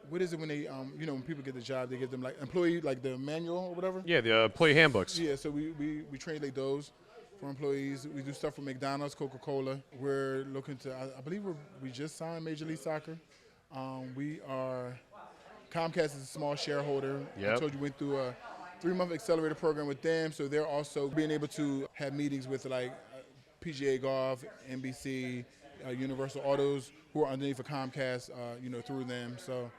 what is it when they, when people get the job, they give them like employee, like the manual or whatever? Yeah, the employee handbooks. Yeah, so we translate those for employees. We do stuff for McDonald's, Coca-Cola. We're looking to, I believe we just signed Major League Soccer. Comcast is a small shareholder. Yep. I told you we went through a 3-month accelerator program with them, so they're also being able to have meetings with like PGA Golf, NBC, Universal, all those who are underneath of Comcast, through them. So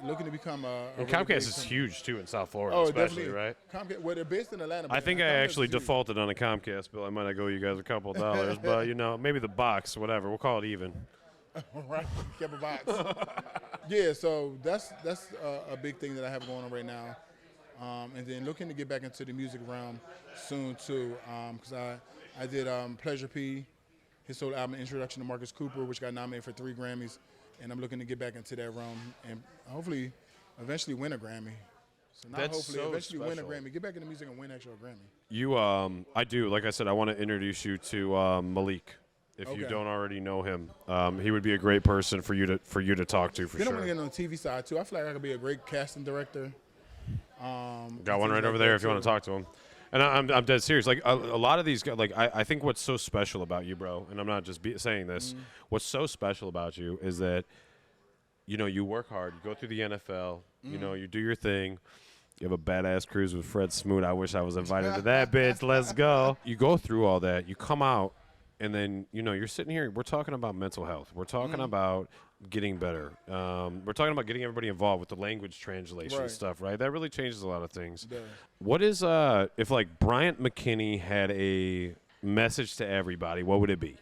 looking to become a And really Comcast big is company. huge too in South Florida, Oh, especially, definitely. right? Comcast, well, they're based in Atlanta. I but think I Comcast actually is huge. defaulted on a Comcast bill. I might not go you guys a couple dollars, but maybe the box, whatever. We'll call it even. Right, kept a box. Yeah, so that's a big thing that I have going on right now, and then looking to get back into the music realm soon too, because I did Pleasure P, his solo album Introduction to Marcus Cooper, which got nominated for 3 Grammys, and I'm looking to get back into that realm and hopefully eventually win a Grammy. So not That's hopefully, so eventually win a special. Grammy. Get back into music and win actually a Grammy. You, I do. Like I said, I want to introduce you to Malik. If you Okay. don't already know him, he would be a great person for you to talk to for Then I sure. want to get on the TV side too. I feel like I could be a great casting director. Got one right over there if you want to talk to him. And I'm dead serious. Like a lot of these guys, like I think what's so special about you, bro, and I'm not just saying this. What's so special about you is that, you work hard. You go through the NFL. You do your thing. You have a badass cruise with Fred Smoot. I wish I was invited to that bitch. Let's go. You go through all that. You come out. And then, you're sitting here, we're talking about mental health. We're talking about getting better. We're talking about getting everybody involved with the language translation stuff, right? That really changes a lot of things. Yeah. What is, if like Bryant Mckinnie had a message to everybody, what would it be?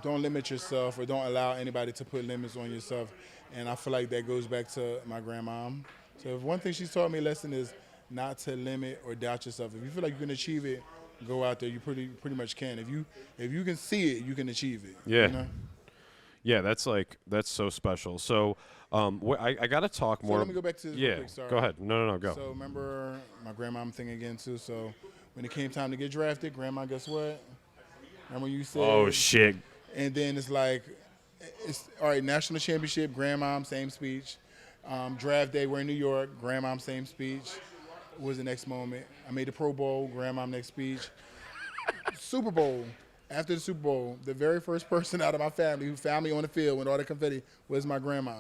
Don't limit yourself or don't allow anybody to put limits on yourself. And I feel like that goes back to my grandma. So if one thing she's taught me a lesson is not to limit or doubt yourself. If you feel like you can achieve it, go out there. You pretty much can. If you can see it, you can achieve it. Yeah. Yeah, that's so special. So I got to talk more. So let me go back to this real Yeah, quick, sorry. go ahead. No, go. So remember my grandma thing again too. So when it came time to get drafted, grandma, guess what? Remember you said? Oh, shit. And then it's like, it's all right. National championship, grandma, same speech. Draft day, we're in New York, grandma, same speech. What was the next moment? I made the Pro Bowl, grandma, next speech. Super Bowl. After the Super Bowl, the very first person out of my family who found me on the field with all the confetti was my grandma.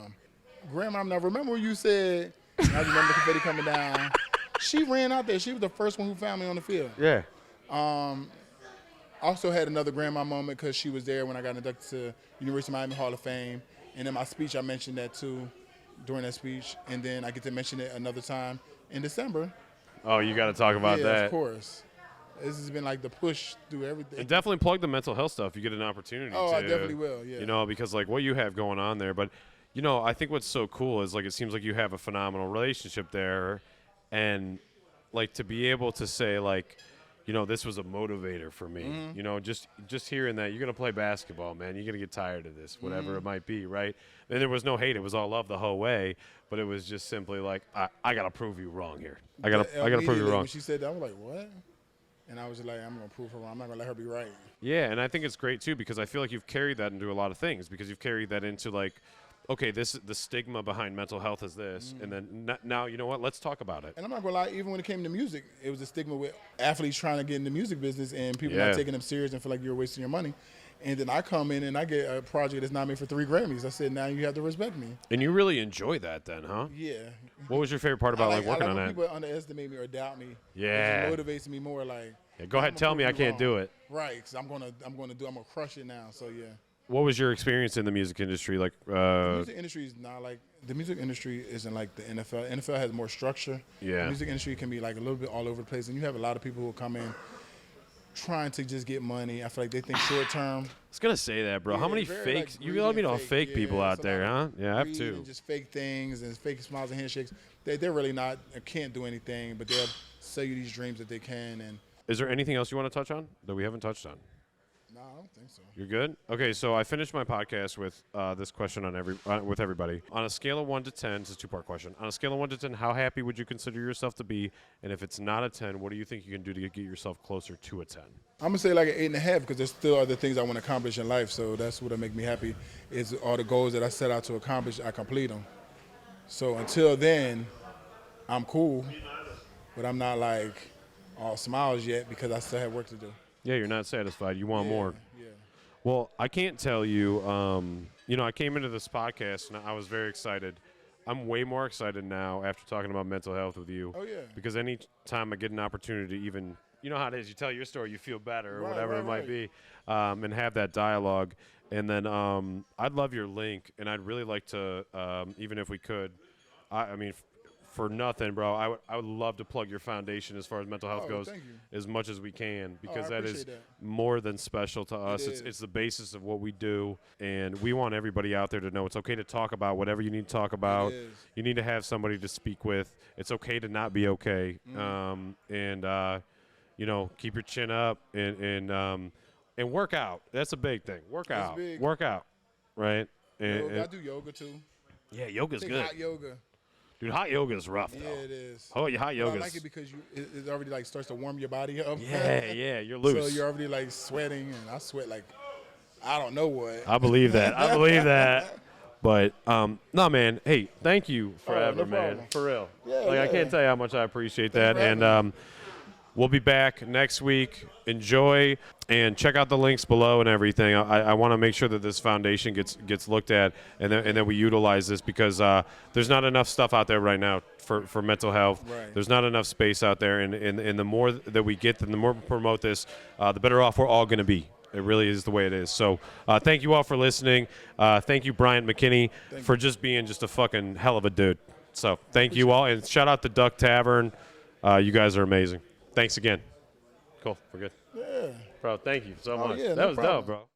Grandma, now remember when you said, I remember the confetti coming down. She ran out there. She was the first one who found me on the field. Yeah. Also had another grandma moment because she was there when I got inducted to University of Miami Hall of Fame. And in my speech, I mentioned that too during that speech. And then I get to mention it another time in December. Oh, you got to talk about Yeah, that. of course. This has been like the push through everything. And definitely plug the mental health stuff. You get an opportunity. Oh, to, I definitely will, yeah. Because like what you have going on there. But, I think what's so cool is like it seems like you have a phenomenal relationship there. And like to be able to say like, this was a motivator for me. Mm-hmm. Just hearing that you're going to play basketball, man. You're going to get tired of this, whatever it might be, right? And there was no hate. It was all love the whole way. But it was just simply like, I got to prove you wrong here. I got to prove you wrong. When she said that, I was like, what? And I was just like, I'm going to prove her wrong. I'm not going to let her be right. Yeah, and I think it's great, too, because I feel like you've carried that into a lot of things because you've carried that into, like, okay, the stigma behind mental health is this, and then now, you know what, let's talk about it. And I'm not going to lie, even when it came to music, it was a stigma with athletes trying to get in the music business and people not taking them serious and feel like you're wasting your money. And then I come in and I get a project that's nominated for 3 Grammys. I said, now you have to respect me. And you really enjoy that then, huh? Yeah. What was your favorite part about working I on when that? people underestimate me or doubt me. Yeah. It motivates me more like. Yeah, go ahead, tell me I can't do it. Right, because I'm gonna crush it now. So yeah. What was your experience in the music industry like? The music industry is not like the music industry isn't like the NFL. NFL has more structure. Yeah. The music industry can be like a little bit all over the place, and you have a lot of people who come in trying to just get money. I feel like they think short term. I was gonna say that, bro. Yeah, How many very, fakes? like, You greedy let me and know fake. fake people out it's a there, lot huh? of Yeah, I have greed too. and just fake things and fake smiles and handshakes. They're really not can't do anything, but they'll sell you these dreams that they can. And Is there anything else you want to touch on that we haven't touched on? No, I don't think so. You're good? Okay, so I finished my podcast with this question with everybody. On a scale of 1 to 10, it's a two-part question. On a scale of 1 to 10, how happy would you consider yourself to be? And if it's not a 10, what do you think you can do to get yourself closer to a 10? I'm gonna say like an 8.5 because there's still other things I want to accomplish in life. So that's what'll make me happy. Is all the goals that I set out to accomplish, I complete them. So until then, I'm cool, but I'm not like all smiles yet because I still have work to do. Yeah, you're not satisfied. You want more. Yeah. Well, I can't tell you, I came into this podcast and I was very excited. I'm way more excited now after talking about mental health with you. Oh, yeah. Because any time I get an opportunity to even, you know how it is, you tell your story, you feel better or Right, whatever right, it might right. be, and have that dialogue. And then I'd love your link, and I'd really like to, even if we could, for nothing, bro, I would love to plug your foundation as far as mental health goes thank you. as much as we can because I that is appreciate that. more than special to us. is. It's the basis of what we do, and we want everybody out there to know it's okay to talk about whatever you need to talk about. is. You need to have somebody to speak with. It's okay to not be okay, keep your chin up and work out. That's a big thing. Work out, right? I do yoga too. Yeah, yoga's Take good. hot yoga. Dude, hot yoga is rough, though. Yeah, it is. Oh, yeah, hot But yoga. I like it because it already like starts to warm your body up. Yeah, you're loose. So you're already like sweating, and I sweat like I don't know what. I believe that. But no, man. Hey, thank you forever, no man. problem. For real. Yeah, I yeah. can't tell you how much I appreciate Thanks that. for And we'll be back next week. Enjoy and check out the links below and everything. I want to make sure that this foundation gets looked at and then we utilize this because there's not enough stuff out there right now for mental health. Right. There's not enough space out there, and the more that we get, the more we promote this, the better off we're all going to be. It really is the way it is. So thank you all for listening. Thank you, Bryant Mckinnie, for just being just a fucking hell of a dude. So thank you all, and shout out to Duck Tavern. You guys are amazing. Thanks again. Cool. We're good. Yeah. Bro, thank you so much. Yeah, that no was problem. dope, bro.